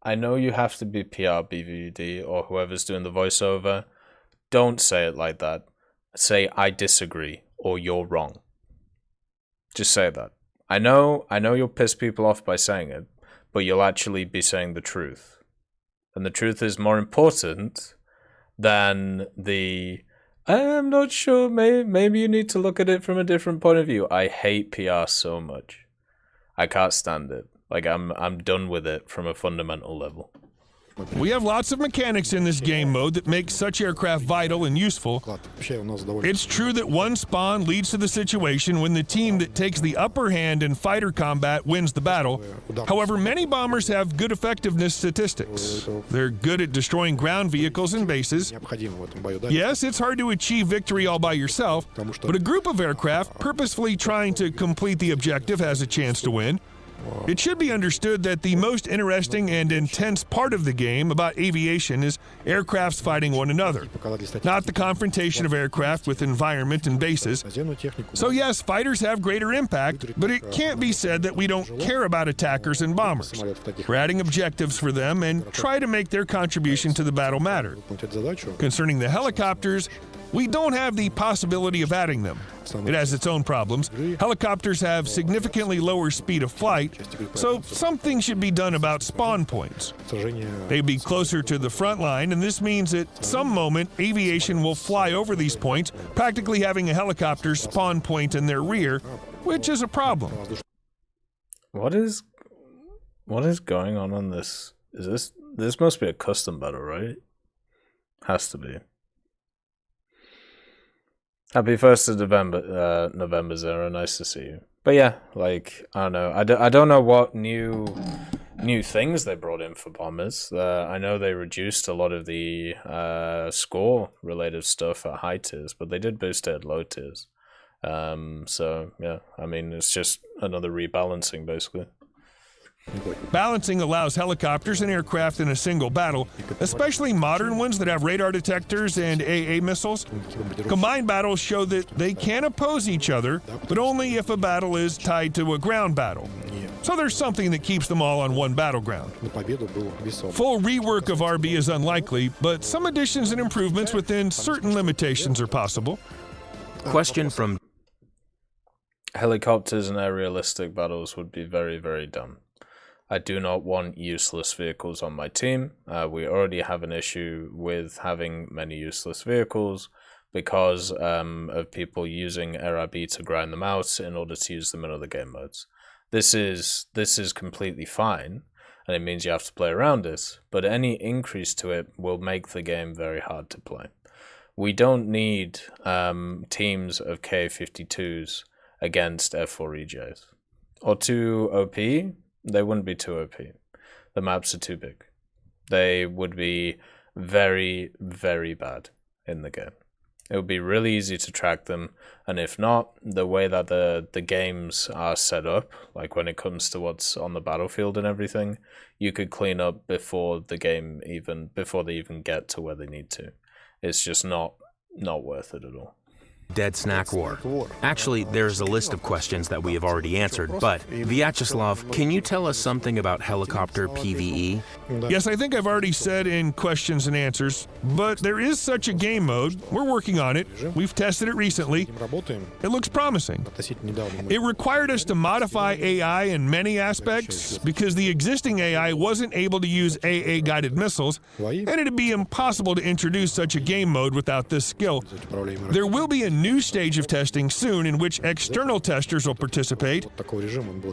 I know you have to be PR, BVD, or whoever's doing the voiceover. Don't say it like that. Say, I disagree, or you're wrong. Just say that. I know you'll piss people off by saying it, but you'll actually be saying the truth. And the truth is more important than the, I'm not sure, maybe you need to look at it from a different point of view. I hate PR so much. I can't stand it. Like, I'm done with it from a fundamental level. We have lots of mechanics in this game mode that make such aircraft vital and useful. It's true that one spawn leads to the situation when the team that takes the upper hand in fighter combat wins the battle. However, many bombers have good effectiveness statistics. They're good at destroying ground vehicles and bases. Yes, it's hard to achieve victory all by yourself, but a group of aircraft purposefully trying to complete the objective has a chance to win. It should be understood that the most interesting and intense part of the game about aviation is aircrafts fighting one another, not the confrontation of aircraft with environment and bases. So yes, fighters have greater impact, but it can't be said that we don't care about attackers and bombers. We're adding objectives for them and try to make their contribution to the battle matter. Concerning the helicopters, we don't have the possibility of adding them. It has its own problems. Helicopters have significantly lower speed of flight, so something should be done about spawn points. They'd be closer to the front line, and this means at some moment aviation will fly over these points, practically having a helicopter spawn point in their rear, which is a problem. What is going on this? Is this must be a custom battle, right? Has to be. Happy 1st of November, Zero. Nice to see you. But yeah, like, I don't know. I don't know what new things they brought in for bombers. I know they reduced a lot of the score-related stuff at high tiers, but they did boost it at low tiers. So yeah, I mean, it's just another rebalancing basically. Balancing allows helicopters and aircraft in a single battle, especially modern ones that have radar detectors and AA missiles. Combined battles show that they can oppose each other, but only if a battle is tied to a ground battle. So there's something that keeps them all on one battleground. Full rework of RB is unlikely, but some additions and improvements within certain limitations are possible. Question from Helicopters and aerialistic battles would be very, very dumb. I do not want useless vehicles on my team. We already have an issue with having many useless vehicles because of people using RB to grind them out in order to use them in other game modes. This is completely fine, and it means you have to play around it, but any increase to it will make the game very hard to play. We don't need teams of K-52s against F4EJs. Or too OP. They wouldn't be too OP. The maps are too big. They would be very, very bad in the game. It would be really easy to track them, and if not, the way that the games are set up, like when it comes to what's on the battlefield and everything, you could clean up before they even get to where they need to. It's just not worth it at all. Dead Snack War. Actually, there's a list of questions that we have already answered, but Vyacheslav, can you tell us something about helicopter PvE? Yes, I think I've already said in questions and answers, but there is such a game mode. We're working on it. We've tested it recently. It looks promising. It required us to modify AI in many aspects because the existing AI wasn't able to use AA-guided missiles, and it'd be impossible to introduce such a game mode without this skill. There will be a new stage of testing soon in which external testers will participate.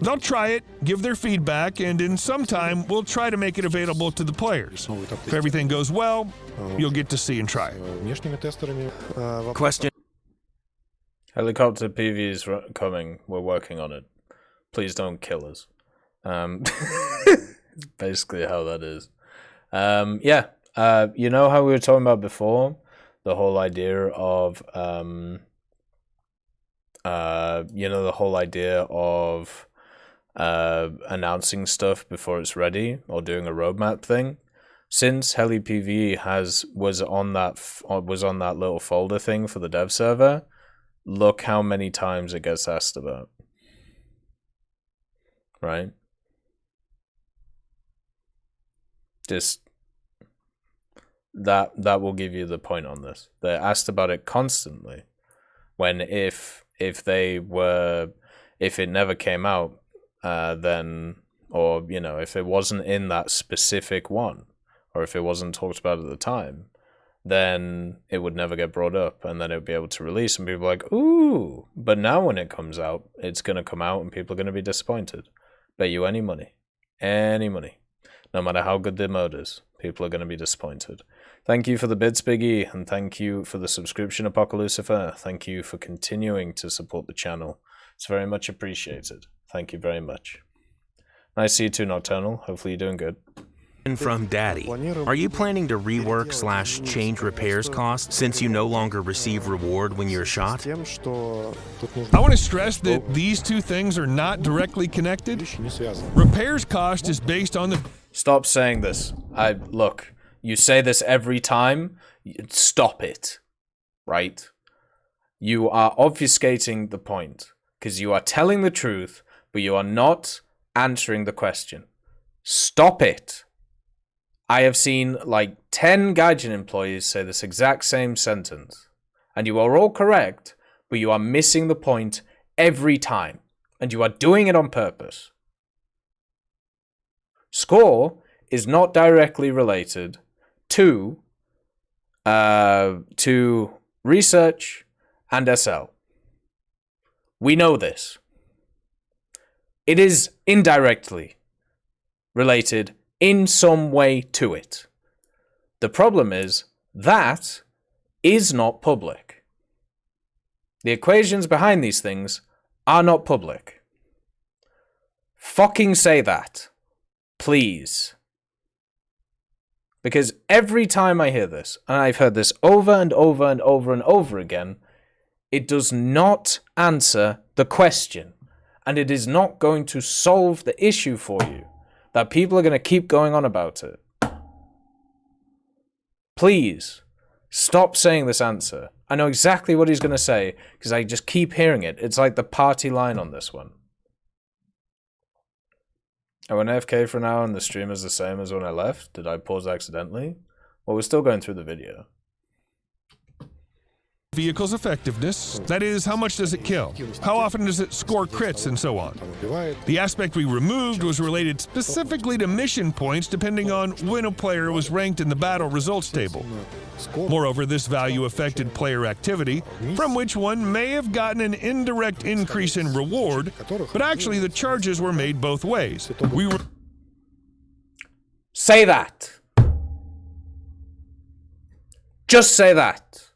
They'll try it, give their feedback, and in some time, we'll try to make it available to the players. If everything goes well, you'll get to see and try it. Question. Helicopter PV is coming. We're working on it. Please don't kill us. Basically how that is. You know how we were talking about before? The whole idea of, announcing stuff before it's ready or doing a roadmap thing. Since Heli PvE was on that little folder thing for the dev server, look how many times it gets asked about. Right? Just that will give you the point on this. They're asked about it constantly. When if it never came out, then, or if it wasn't in that specific one, or if it wasn't talked about at the time, then it would never get brought up, and then it would be able to release, and people are like, ooh. But now when it comes out, it's gonna come out, and people are gonna be disappointed. Bet you any money, no matter how good the mode is, people are gonna be disappointed. Thank you for the bits, Biggie, and thank you for the subscription, Apocalypsifer. Thank you for continuing to support the channel. It's very much appreciated. Thank you very much. Nice to see you too, Nocturnal. Hopefully you're doing good. And from Daddy, are you planning to rework / change repairs costs since you no longer receive reward when you're shot? I want to stress that these two things are not directly connected. Repairs cost is based on the... Stop saying this. Look, you say this every time. Stop it. Right? You are obfuscating the point because you are telling the truth, but you are not answering the question. Stop it. I have seen like 10 Gaijin employees say this exact same sentence. And you are all correct, but you are missing the point every time. And you are doing it on purpose. Score is not directly related to research and SL. We know this. It is indirectly related in some way to it. The problem is that is not public. The equations behind these things are not public. Fucking say that. Please. Because every time I hear this, and I've heard this over and over and over and over again, It does not answer the question. And it is not going to solve the issue for you that people are going to keep going on about it. Please, stop saying this answer. I know exactly what he's going to say because I just keep hearing it. It's like the party line on this one. I went AFK for an hour and the stream is the same as when I left. Did I pause accidentally? Well, we're still going through the video. Vehicle's effectiveness, that is, how much does it kill? How often does it score crits and so on? The aspect we removed was related specifically to mission points depending on when a player was ranked in the battle results table. Moreover, this value affected player activity, from which one may have gotten an indirect increase in reward, but actually the charges were made both ways. Say that. Just say that.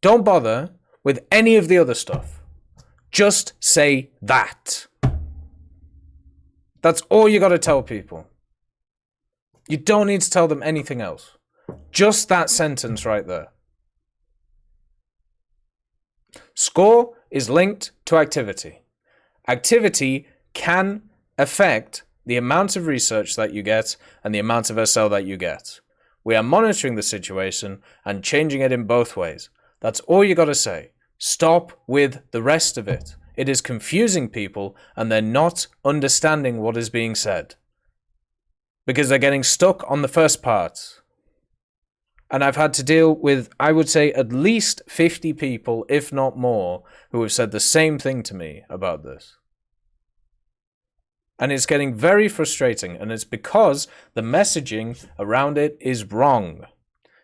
Don't bother with any of the other stuff. Just say that. That's all you got to tell people. You don't need to tell them anything else. Just that sentence right there. Score is linked to activity. Activity can affect the amount of research that you get and the amount of SL that you get. We are monitoring the situation and changing it in both ways. That's all you got to say. Stop with the rest of it. It is confusing people and they're not understanding what is being said. Because they're getting stuck on the first part. And I've had to deal with, I would say, at least 50 people, if not more, who have said the same thing to me about this. And it's getting very frustrating, and it's because the messaging around it is wrong.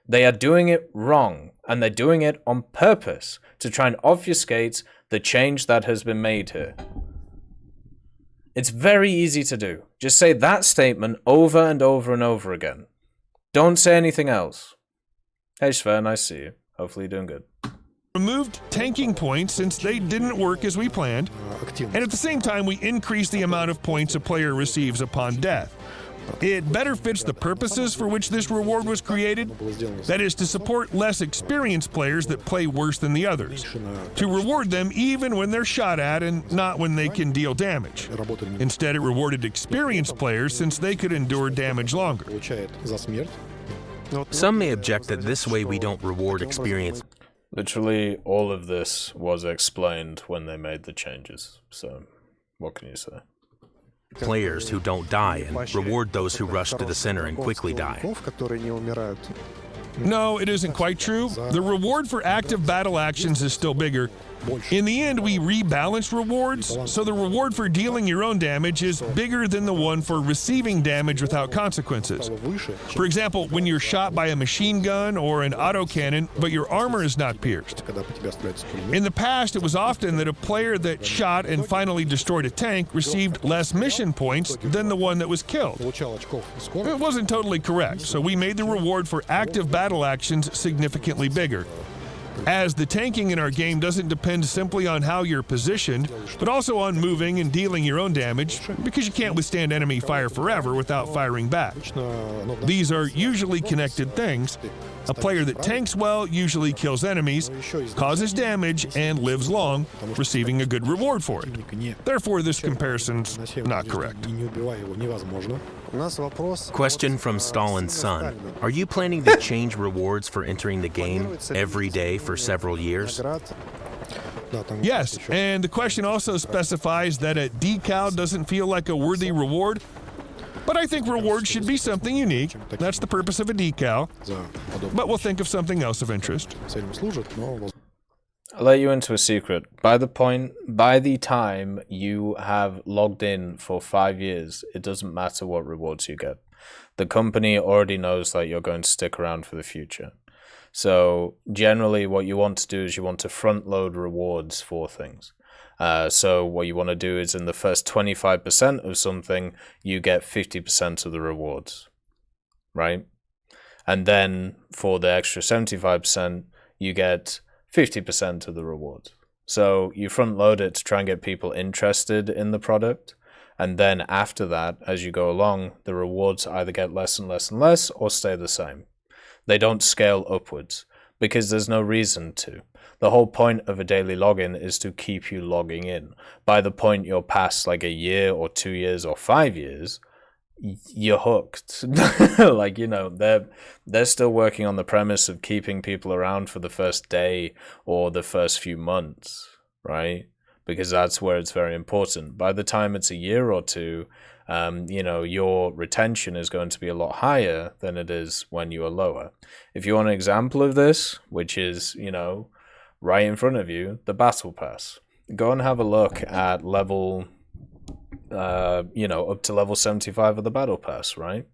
They are doing it wrong, and they're doing it on purpose to try and obfuscate the change that has been made here. It's very easy to do. Just say that statement over and over and over again. Don't say anything else. Hey Shver, nice to see you. Hopefully you're doing good. Removed tanking points since they didn't work as we planned, and at the same time we increased the amount of points a player receives upon death. It better fits the purposes for which this reward was created, that is, to support less experienced players that play worse than the others, to reward them even when they're shot at and not when they can deal damage. Instead, it rewarded experienced players since they could endure damage longer. Some may object that this way we don't reward experience. Literally, all of this was explained when they made the changes, so what can you say? Players who don't die and reward those who rush to the center and quickly die. No, it isn't quite true. The reward for active battle actions is still bigger. In the end, we rebalanced rewards, so the reward for dealing your own damage is bigger than the one for receiving damage without consequences. For example, when you're shot by a machine gun or an autocannon, but your armor is not pierced. In the past, it was often that a player that shot and finally destroyed a tank received less mission points than the one that was killed. It wasn't totally correct, so we made the reward for active battle actions significantly bigger. As the tanking in our game doesn't depend simply on how you're positioned, but also on moving and dealing your own damage, because you can't withstand enemy fire forever without firing back. These are usually connected things. A player that tanks well usually kills enemies, causes damage, and lives long, receiving a good reward for it. Therefore, this comparison's not correct. Question from Stalin's son. Are you planning to change rewards for entering the game every day for several years? Yes, and the question also specifies that a decal doesn't feel like a worthy reward. But I think rewards should be something unique. That's the purpose of a decal. But we'll think of something else of interest. I'll let you into a secret. By the time you have logged in for 5 years, it doesn't matter what rewards you get. The company already knows that you're going to stick around for the future. So generally what you want to do is you want to front load rewards for things. So what you want to do is in the first 25% of something, you get 50% of the rewards, right? And then for the extra 75%, you get 50% of the rewards. So you front load it to try and get people interested in the product. And then after that, as you go along, the rewards either get less and less and less or stay the same. They don't scale upwards. because there's no reason to. The whole point of a daily login is to keep you logging in. By the point you're past like a year or 2 years or 5 years, you're hooked. Like, you know, they're still working on the premise of keeping people around for the first day or the first few months, right? Because that's where it's very important. By the time it's a year or two, you know, your retention is going to be a lot higher than it is when you are lower. If you want an example of this, which is, you know, right in front of you, the Battle Pass. Go and have a look at level, you know, up to level 75 of the Battle Pass, right?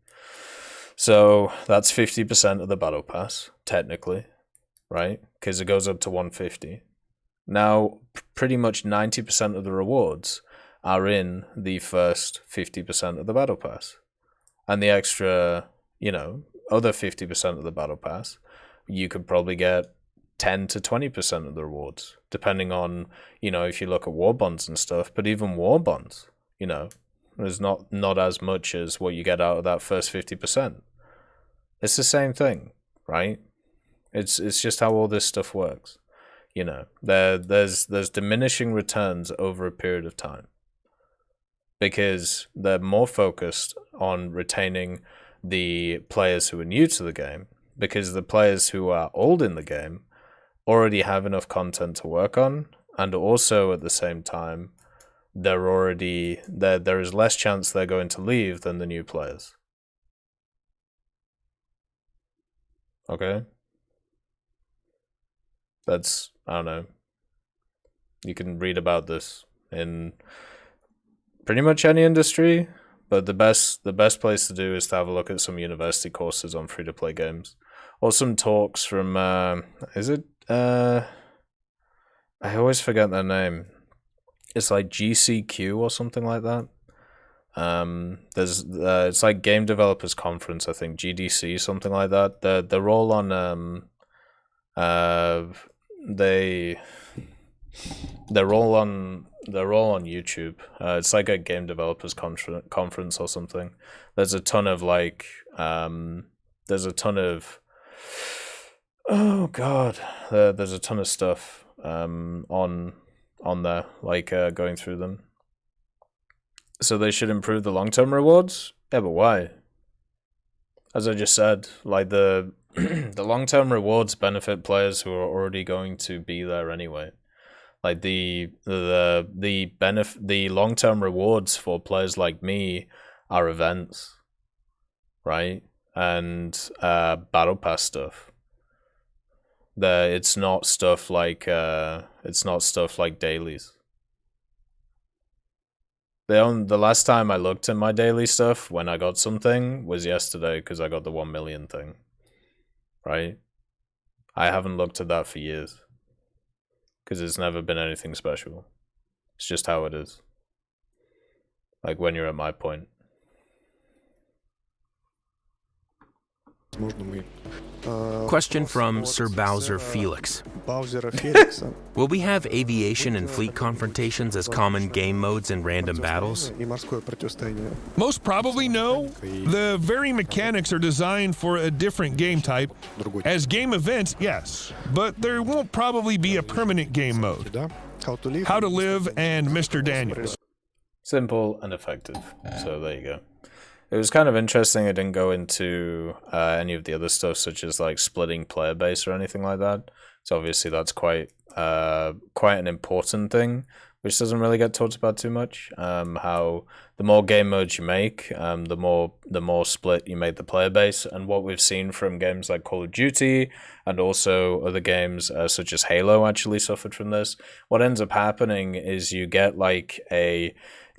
So that's 50% of the Battle Pass, technically, right? Because it goes up to 150. Now, pretty much 90% of the rewards are in the first 50% of the Battle Pass. And the extra, you know, other 50% of the Battle Pass, you could probably get 10 to 20% of the rewards, depending on, you know, if you look at war bonds and stuff. But even war bonds, you know, there's not as much as what you get out of that first 50%. It's the same thing, right? It's just how all this stuff works. You know, there's diminishing returns over a period of time, because they're more focused on retaining the players who are new to the game, because the players who are old in the game already have enough content to work on, and also at the same time, there is less chance they're going to leave than the new players. Okay? That's, I don't know. You can read about this in pretty much any industry, but the best place to do is to have a look at some university courses on free-to-play games, or some talks from I always forget their name. It's like GCQ or something like that. There's it's like Game Developers Conference, I think, GDC, something like that. They're all on they're all on YouTube. It's like a Game Developers Conference or something. There's a ton of like oh god, there's a ton of stuff on there, like going through them. So they should improve the long-term rewards? Yeah, but why? As I just said, like the the long-term rewards benefit players who are already going to be there anyway. Like the long-term rewards for players like me are events, right? And battle pass stuff. It's not stuff like dailies. The last time I looked at my daily stuff when I got something was yesterday, because I got the 1 million thing. Right? I haven't looked at that for years, because it's never been anything special. It's just how it is. Like when you're at my point. Question from Sir Bowser Felix. Will we have aviation and fleet confrontations as common game modes in random battles? Most probably no. The very mechanics are designed for a different game type. As game events, yes, but there won't probably be a permanent game mode. How to Live and Mr. Daniels. Simple and effective. So there you go. It was kind of interesting. I didn't go into any of the other stuff, such as like splitting player base or anything like that. So obviously that's quite an important thing, which doesn't really get talked about too much. How the more game modes you make, the more split you make the player base. And what we've seen from games like Call of Duty and also other games such as Halo actually suffered from this. What ends up happening is you get like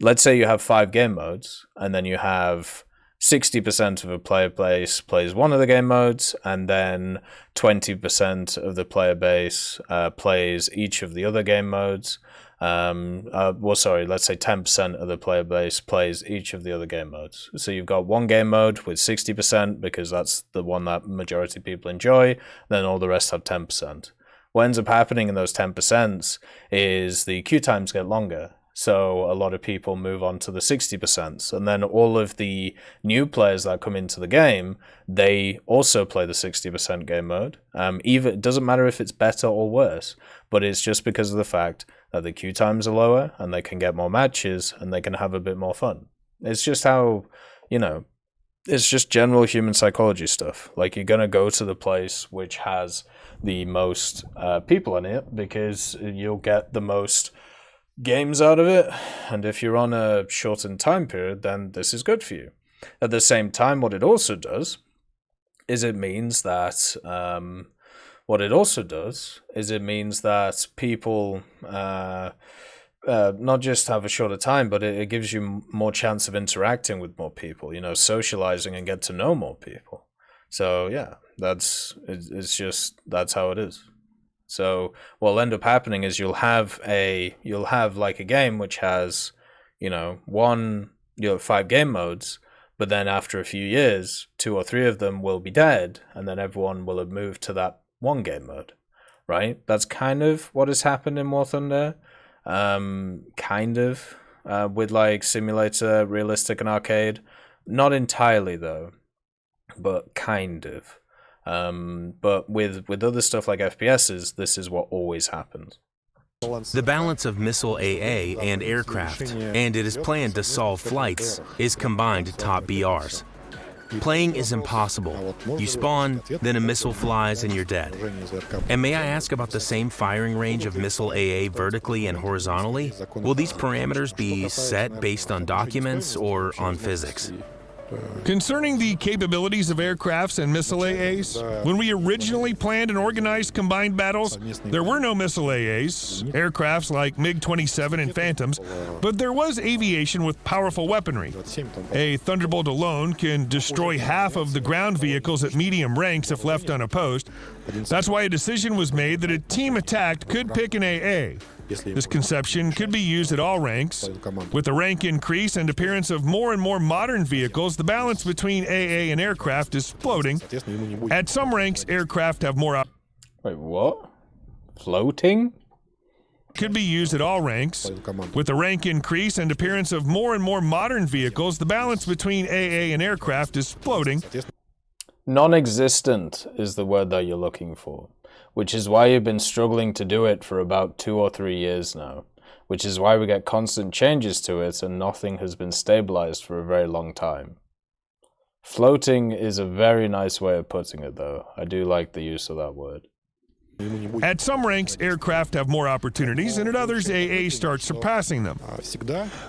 let's say you have 5 game modes, and then you have 60% of a player base plays one of the game modes, and then 20% of the player base plays each of the other game modes. Let's say 10% of the player base plays each of the other game modes. So you've got one game mode with 60%, because that's the one that majority of people enjoy, then all the rest have 10%. What ends up happening in those 10% is the queue times get longer. So a lot of people move on to the 60%. And then all of the new players that come into the game, they also play the 60% game mode. Even it doesn't matter if it's better or worse, but it's just because of the fact that the queue times are lower and they can get more matches and they can have a bit more fun. It's just how, it's just general human psychology stuff. Like, you're going to go to the place which has the most people in it because you'll get the most games out of it, and if you're on a shortened time period, then this is good for you. At the same time, what it also does is it means that people not just have a shorter time, but it gives you more chance of interacting with more people, socializing and get to know more people. So yeah, that's how it is. So what'll end up happening is you'll have like a game which has, 5 game modes, but then after a few years, 2 or 3 of them will be dead, and then everyone will have moved to that one game mode, right? That's kind of what has happened in War Thunder, with like simulator, realistic, and arcade. Not entirely though, but kind of. But with other stuff like FPSs, this is what always happens. The balance of missile AA and aircraft, and it is planned to solve flights, is combined top BRs. Playing is impossible. You spawn, then a missile flies and you're dead. And may I ask about the same firing range of missile AA vertically and horizontally? Will these parameters be set based on documents or on physics? Concerning the capabilities of aircrafts and missile AAs, when we originally planned and organized combined battles, there were no missile AAs, aircrafts like MiG-27 and Phantoms, but there was aviation with powerful weaponry. A Thunderbolt alone can destroy half of the ground vehicles at medium ranks if left unopposed. That's why a decision was made that a team attacked could pick an AA. This conception could be used at all ranks. With the rank increase and appearance of more and more modern vehicles, the balance between AA and aircraft is floating. At some ranks, aircraft have more... Wait, what? Floating? Could be used at all ranks. With the rank increase and appearance of more and more modern vehicles, the balance between AA and aircraft is floating. Non-existent is the word that you're looking for, which is why you've been struggling to do it for about 2 or 3 years now, which is why we get constant changes to it and nothing has been stabilized for a very long time. Floating is a very nice way of putting it, though. I do like the use of that word. At some ranks, aircraft have more opportunities, and at others, AA starts surpassing them.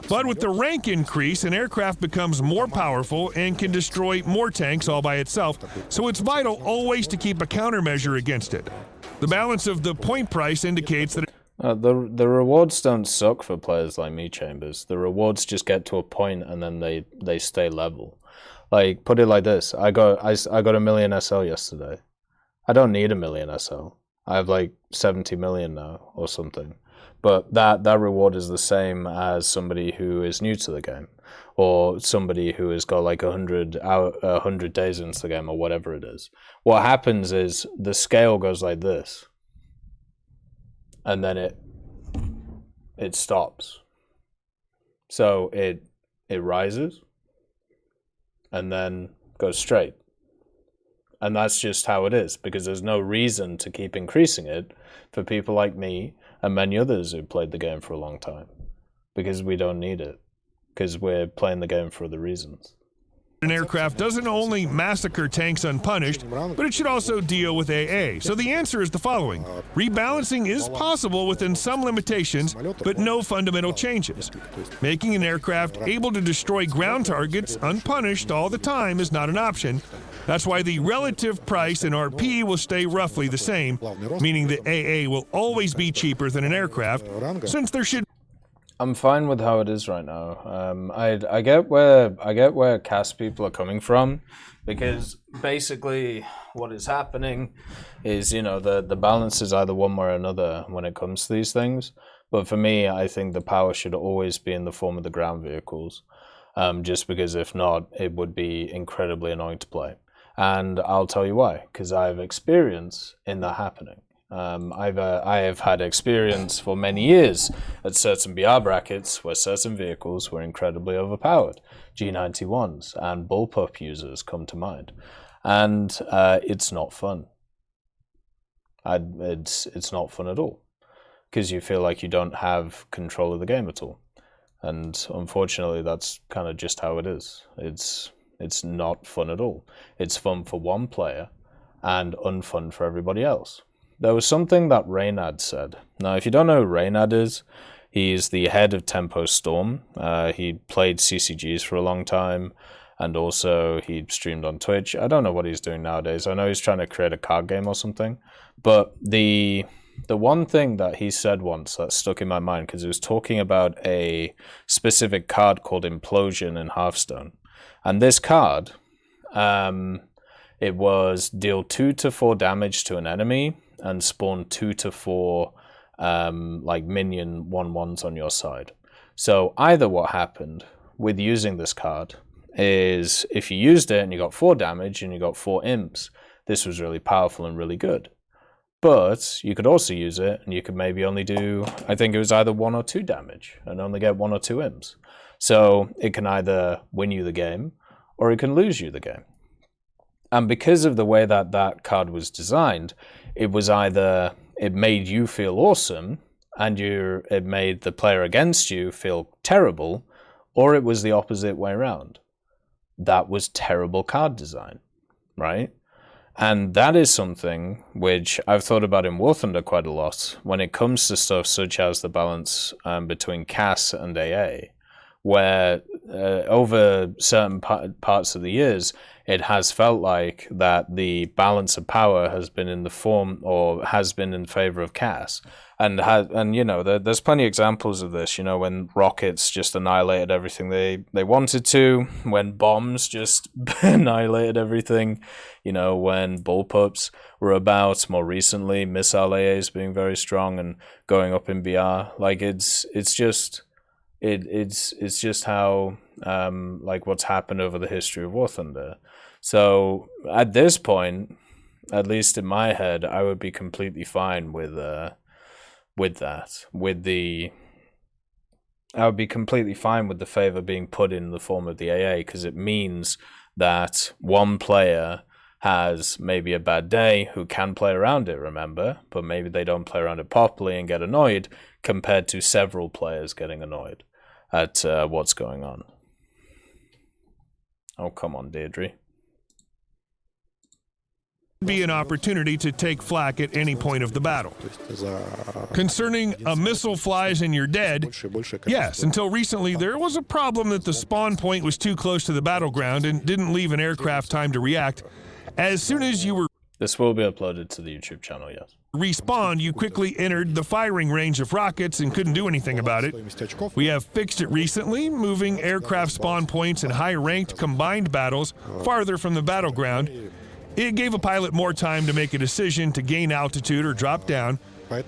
But with the rank increase, an aircraft becomes more powerful and can destroy more tanks all by itself, so it's vital always to keep a countermeasure against it. The balance of the point price indicates that... The rewards don't suck for players like me, Chambers. The rewards just get to a point and then they stay level. Like, put it like this. I got a million SL yesterday. I don't need a million SL. I have like 70 million now or something. But that reward is the same as somebody who is new to the game, or somebody who has got like 100 days into the game, or whatever it is. What happens is the scale goes like this, and then it stops. So it rises and then goes straight. And that's just how it is, because there's no reason to keep increasing it for people like me and many others who played the game for a long time, because we don't need it, because we're playing the game for other reasons. An aircraft doesn't only massacre tanks unpunished, but it should also deal with AA. So the answer is the following. Rebalancing is possible within some limitations, but no fundamental changes. Making an aircraft able to destroy ground targets unpunished all the time is not an option. That's why the relative price in RP will stay roughly the same, meaning that AA will always be cheaper than an aircraft, since there should... I'm fine with how it is right now. I get where cast people are coming from, because basically what is happening is, the balance is either one way or another when it comes to these things. But for me, I think the power should always be in the form of the ground vehicles, just because if not, it would be incredibly annoying to play. And I'll tell you why, because I have experience in that happening. I have had experience for many years at certain BR brackets where certain vehicles were incredibly overpowered. G91s and bullpup users come to mind. And it's not fun. It's not fun at all. Because you feel like you don't have control of the game at all. And unfortunately, that's kind of just how it is. It's not fun at all. It's fun for one player and unfun for everybody else. There was something that Reynad said. Now, if you don't know who Reynad is, he's the head of Tempo Storm. He played CCGs for a long time, and also he streamed on Twitch. I don't know what he's doing nowadays. I know he's trying to create a card game or something. But the one thing that he said once that stuck in my mind, because he was talking about a specific card called Implosion in Hearthstone. And this card, it was deal 2 to 4 damage to an enemy and spawn 2 to 4 like minion 1/1s on your side. So either what happened with using this card is if you used it and you got 4 damage and you got 4 imps, this was really powerful and really good. But you could also use it and you could maybe only do, I think it was either 1 or 2 damage and only get 1 or 2 imps. So it can either win you the game or it can lose you the game. And because of the way that that card was designed, it was either it made you feel awesome and it made the player against you feel terrible, or it was the opposite way around. That was terrible card design, right? And that is something which I've thought about in War Thunder quite a lot when it comes to stuff such as the balance between CAS and AA, where over certain parts of the years, it has felt like that the balance of power has been in the form or has been in favor of CAS. And you know, there's plenty of examples of this, you know, when rockets just annihilated everything they wanted to, when bombs just annihilated everything, you know, when bullpups were about, more recently, missile AAs being very strong and going up in BR. Like, it's just how, like, what's happened over the history of War Thunder. So, at this point, at least in my head, I would be completely fine with that. I would be completely fine with the favor being put in the form of the AA, because it means that one player has maybe a bad day who can play around it, remember, but maybe they don't play around it properly and get annoyed, compared to several players getting annoyed at what's going on. Oh, come on, Deirdre. Be an opportunity to take flak at any point of the battle. Concerning a missile flies and you're dead, yes, until recently there was a problem that the spawn point was too close to the battleground and didn't leave an aircraft time to react. As soon as you were This will be uploaded to the YouTube channel, yes. Respawned, you quickly entered the firing range of rockets and couldn't do anything about it. We have fixed it recently, moving aircraft spawn points in high-ranked combined battles farther from the battleground. It gave a pilot more time to make a decision to gain altitude or drop down.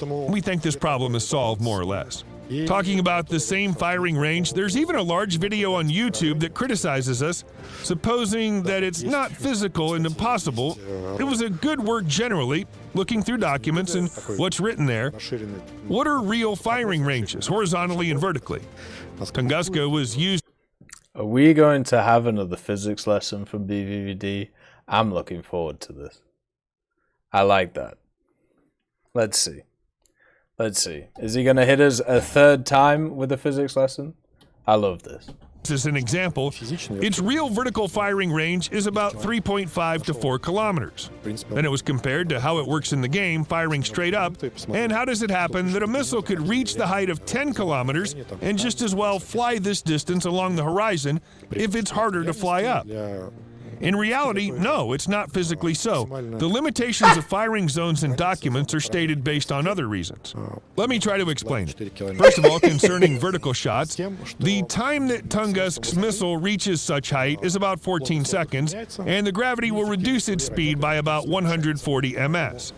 We think this problem is solved more or less. Talking about the same firing range, there's even a large video on YouTube that criticizes us, supposing that it's not physical and impossible. It was a good work generally, looking through documents and what's written there. What are real firing ranges, horizontally and vertically? Tunguska was used. Are we going to have another physics lesson from BVVD? I'm looking forward to this. I like that. Let's see. Let's see. Is he going to hit us a third time with a physics lesson? I love this. As an example, its real vertical firing range is about 3.5 to 4 kilometers. Then it was compared to how it works in the game, firing straight up, and how does it happen that a missile could reach the height of 10 kilometers and just as well fly this distance along the horizon if it's harder to fly up? In reality, no, it's not physically so. The limitations of firing zones in documents are stated based on other reasons. Let me try to explain it. First of all, concerning vertical shots, the time that Tunguska's missile reaches such height is about 14 seconds, and the gravity will reduce its speed by about 140 ms.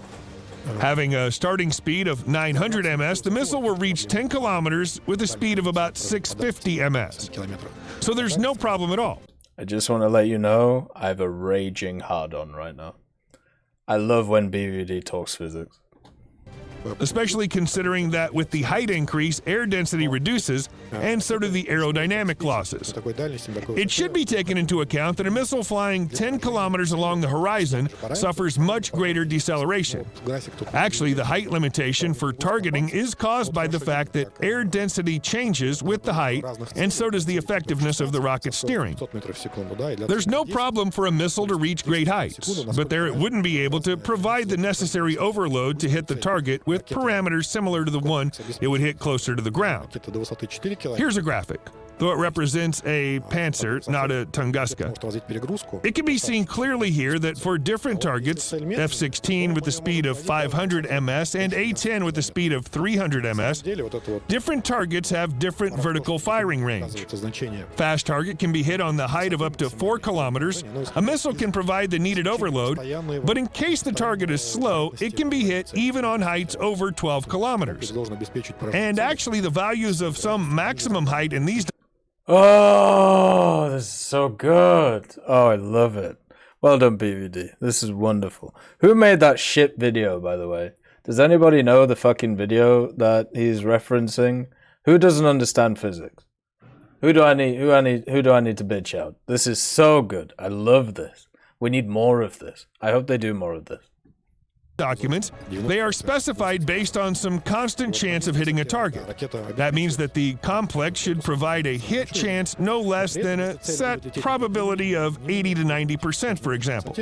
Having a starting speed of 900 ms, the missile will reach 10 kilometers with a speed of about 650 ms. So there's no problem at all. I just want to let you know, I have a raging hard-on right now. I love when BVD talks physics. especially considering that with the height increase, air density reduces, and so do the aerodynamic losses. It should be taken into account that a missile flying 10 kilometers along the horizon suffers much greater deceleration. Actually, the height limitation for targeting is caused by the fact that air density changes with the height, and so does the effectiveness of the rocket steering. There's no problem for a missile to reach great heights, but there it wouldn't be able to provide the necessary overload to hit the target with parameters similar to the one it would hit closer to the ground. Here's a graphic. Though it represents a Panzer, not a Tunguska. It can be seen clearly here that for different targets, F-16 with the speed of 500 ms and A-10 with the speed of 300 ms, different targets have different vertical firing range. Fast target can be hit on the height of up to 4 kilometers. A missile can provide the needed overload, but in case the target is slow, it can be hit even on heights over 12 kilometers. And actually, the values of some maximum height in these Oh, this is so good. Oh, I love it. Well done, BVD. This is wonderful. Who made that shit video, by the way? Does anybody know the fucking video that he's referencing? Who doesn't understand physics? Who do I need to bitch out? This is so good. I love this. We need more of this. I hope they do more of this. Documents, they are specified based on some constant chance of hitting a target. That means that the complex should provide a hit chance no less than a set probability of 80 to 90%, for example.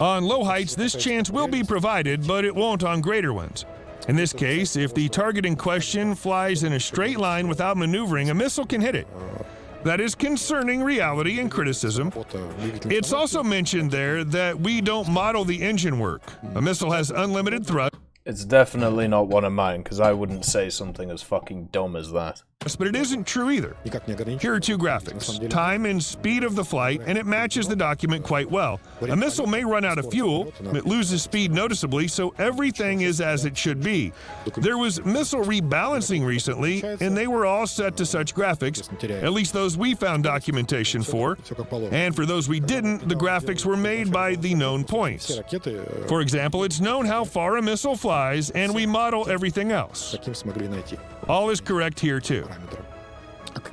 On low heights, this chance will be provided, but it won't on greater ones. In this case, if the target in question flies in a straight line without maneuvering, a missile can hit it. That is concerning reality and criticism. It's also mentioned there that we don't model the engine work. A missile has unlimited thrust. It's definitely not one of mine, because I wouldn't say something as fucking dumb as that. But it isn't true either. Here are two graphics, time and speed of the flight, and it matches the document quite well. A missile may run out of fuel, it loses speed noticeably, so everything is as it should be. There was missile rebalancing recently, and they were all set to such graphics, at least those we found documentation for. And for those we didn't, the graphics were made by the known points. For example, it's known how far a missile flies, and we model everything else. All is correct here too.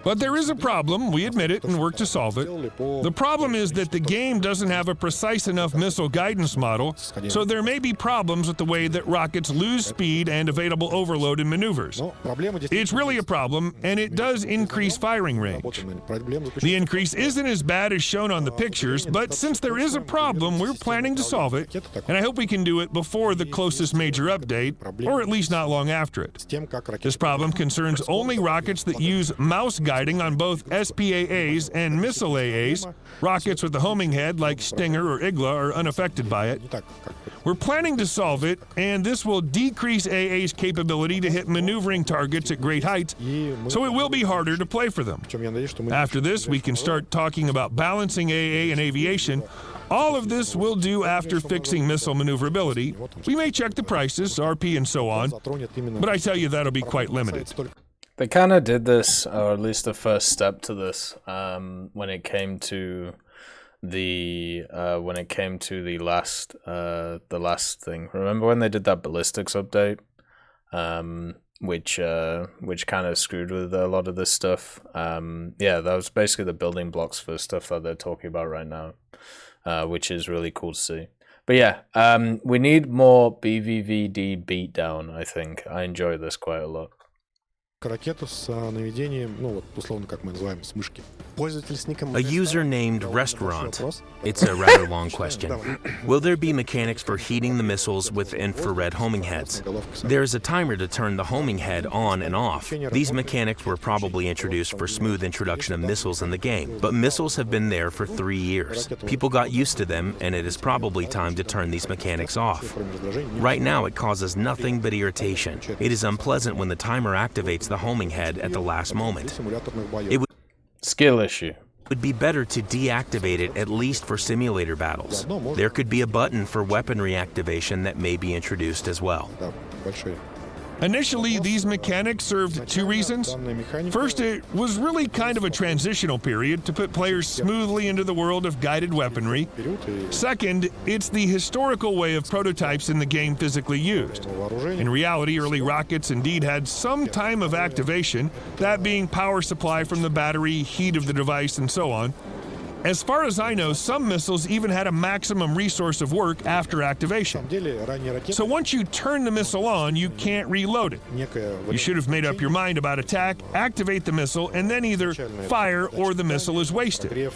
But there is a problem, we admit it, and work to solve it. The problem is that the game doesn't have a precise enough missile guidance model, so there may be problems with the way that rockets lose speed and available overload in maneuvers. It's really a problem, and it does increase firing range. The increase isn't as bad as shown on the pictures, but since there is a problem, we're planning to solve it, and I hope we can do it before the closest major update, or at least not long after it. This problem concerns only rockets that use mouse guiding on both SPAAs and missile AAs. Rockets with a homing head like Stinger or Igla are unaffected by it. We're planning to solve it, and this will decrease AA's capability to hit maneuvering targets at great heights, so it will be harder to play for them. After this, we can start talking about balancing AA and aviation. All of this we'll do after fixing missile maneuverability. We may check the prices, RP and so on, but I tell you that'll be quite limited. They kind of did this, or at least the first step to this, when it came to the last thing. Remember when they did that ballistics update, which kind of screwed with a lot of this stuff. Yeah, that was basically the building blocks for stuff that they're talking about right now, which is really cool to see. But yeah, we need more BVVD beatdown. I think I enjoy this quite a lot. A user named Restaurant. It's a rather long question. Will there be mechanics for heating the missiles with infrared homing heads? There is a timer to turn the homing head on and off. These mechanics were probably introduced for smooth introduction of missiles in the game, but missiles have been there for 3 years. People got used to them, and it is probably time to turn these mechanics off. Right now, it causes nothing but irritation. It is unpleasant when the timer activates the homing head at the last moment. It Skill issue. would be better to deactivate it at least for simulator battles. There could be a button for weapon reactivation that may be introduced as well. Initially, these mechanics served two reasons. First, it was really kind of a transitional period to put players smoothly into the world of guided weaponry. Second, it's the historical way of prototypes in the game physically used. In reality, early rockets indeed had some time of activation, that being power supply from the battery, heat of the device, and so on. As far as I know, some missiles even had a maximum resource of work after activation. So once you turn the missile on, you can't reload it. You should have made up your mind about attack, activate the missile, and then either fire or the missile is wasted.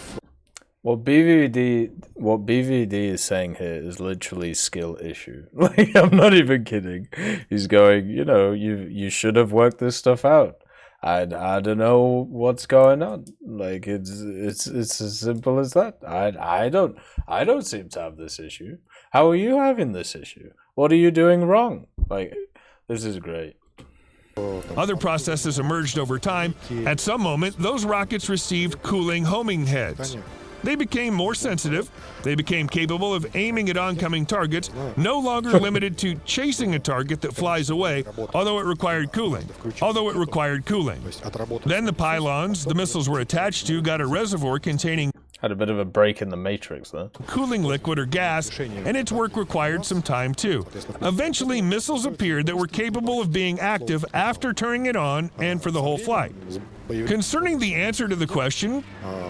What BVD is saying here is literally skill issue. Like, I'm not even kidding. He's going, you should have worked this stuff out. I don't know what's going on. Like, it's as simple as that. I don't seem to have this issue. How are you having this issue? What are you doing wrong? Like, this is great. Other processes emerged over time. At some moment, those rockets received cooling homing heads. They became more sensitive. They became capable of aiming at oncoming targets, no longer limited to chasing a target that flies away, although it required cooling. Then the pylons the missiles were attached to got a reservoir containing Had a bit of a break in the matrix there. cooling liquid or gas, and its work required some time too. Eventually, missiles appeared that were capable of being active after turning it on and for the whole flight. Concerning the answer to the question,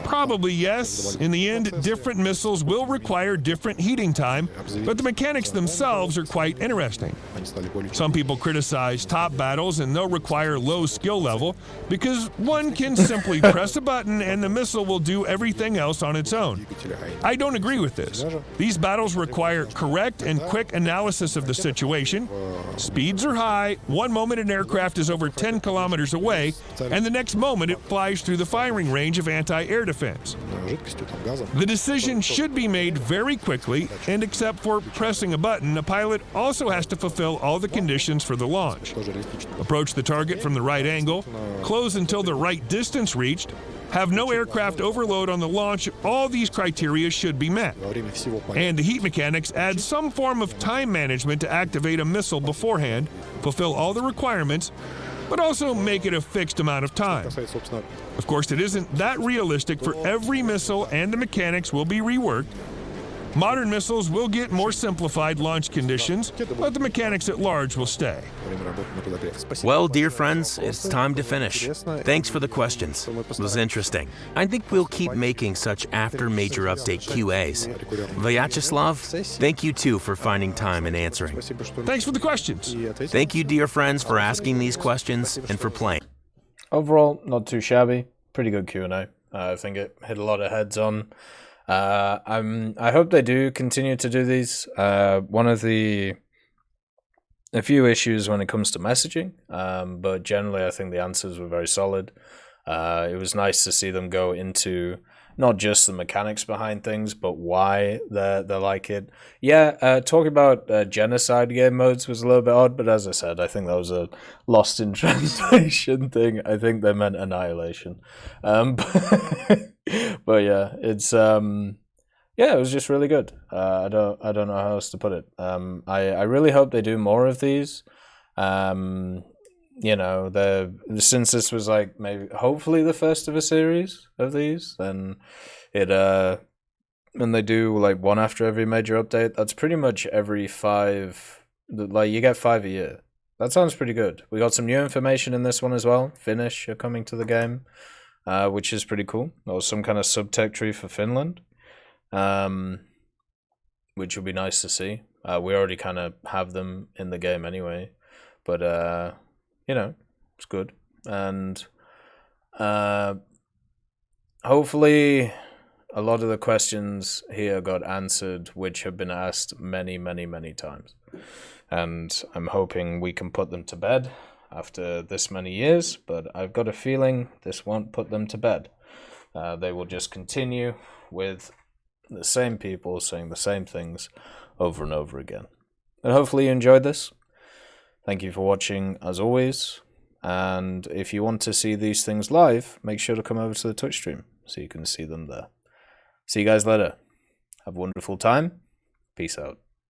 probably yes. In the end, different missiles will require different heating time, but the mechanics themselves are quite interesting. Some people criticize top battles and they'll require low skill level because one can simply press a button and the missile will do everything else on its own. I don't agree with this. These battles require correct and quick analysis of the situation. Speeds are high. One moment an aircraft is over 10 kilometers away, and the next moment it flies through the firing range of anti-air defense. The decision should be made very quickly, and except for pressing a button, a pilot also has to fulfill all the conditions for the launch. Approach the target from the right angle, close until the right distance reached, have no aircraft overload on the launch. All these criteria should be met. And the heat mechanics add some form of time management to activate a missile beforehand, fulfill all the requirements, but also make it a fixed amount of time. Of course, it isn't that realistic for every missile, and the mechanics will be reworked. Modern missiles will get more simplified launch conditions, but the mechanics at large will stay. Well, dear friends, it's time to finish. Thanks for the questions. It was interesting. I think we'll keep making such after major update QAs. Vyacheslav, thank you too for finding time and answering. Thanks for the questions. Thank you, dear friends, for asking these questions and for playing. Overall, not too shabby. Pretty good Q&A. I think it hit a lot of heads on. I hope they do continue to do these. One of a few issues when it comes to messaging, but generally I think the answers were very solid. It was nice to see them go into not just the mechanics behind things, but why they like it. Yeah, talking about genocide game modes was a little bit odd, but as I said, I think that was a lost in translation thing. I think they meant annihilation. But yeah, it's it was just really good. I don't know how else to put it. I really hope they do more of these. Since this was like maybe hopefully the first of a series of these, then when they do like one after every major update, that's pretty much every 5. Like you get 5 a year. That sounds pretty good. We got some new information in this one as well. Finnish are coming to the game, which is pretty cool. There was some kind of subtech tree for Finland, which would be nice to see. We already kind of have them in the game anyway, but it's good. And hopefully a lot of the questions here got answered, which have been asked many, many, many times. And I'm hoping we can put them to bed after this many years, but I've got a feeling this won't put them to bed. They will just continue with the same people saying the same things over and over again. And hopefully you enjoyed this. Thank you for watching as always. And if you want to see these things live, make sure to come over to the Twitch stream so you can see them there. See you guys later. Have a wonderful time. Peace out.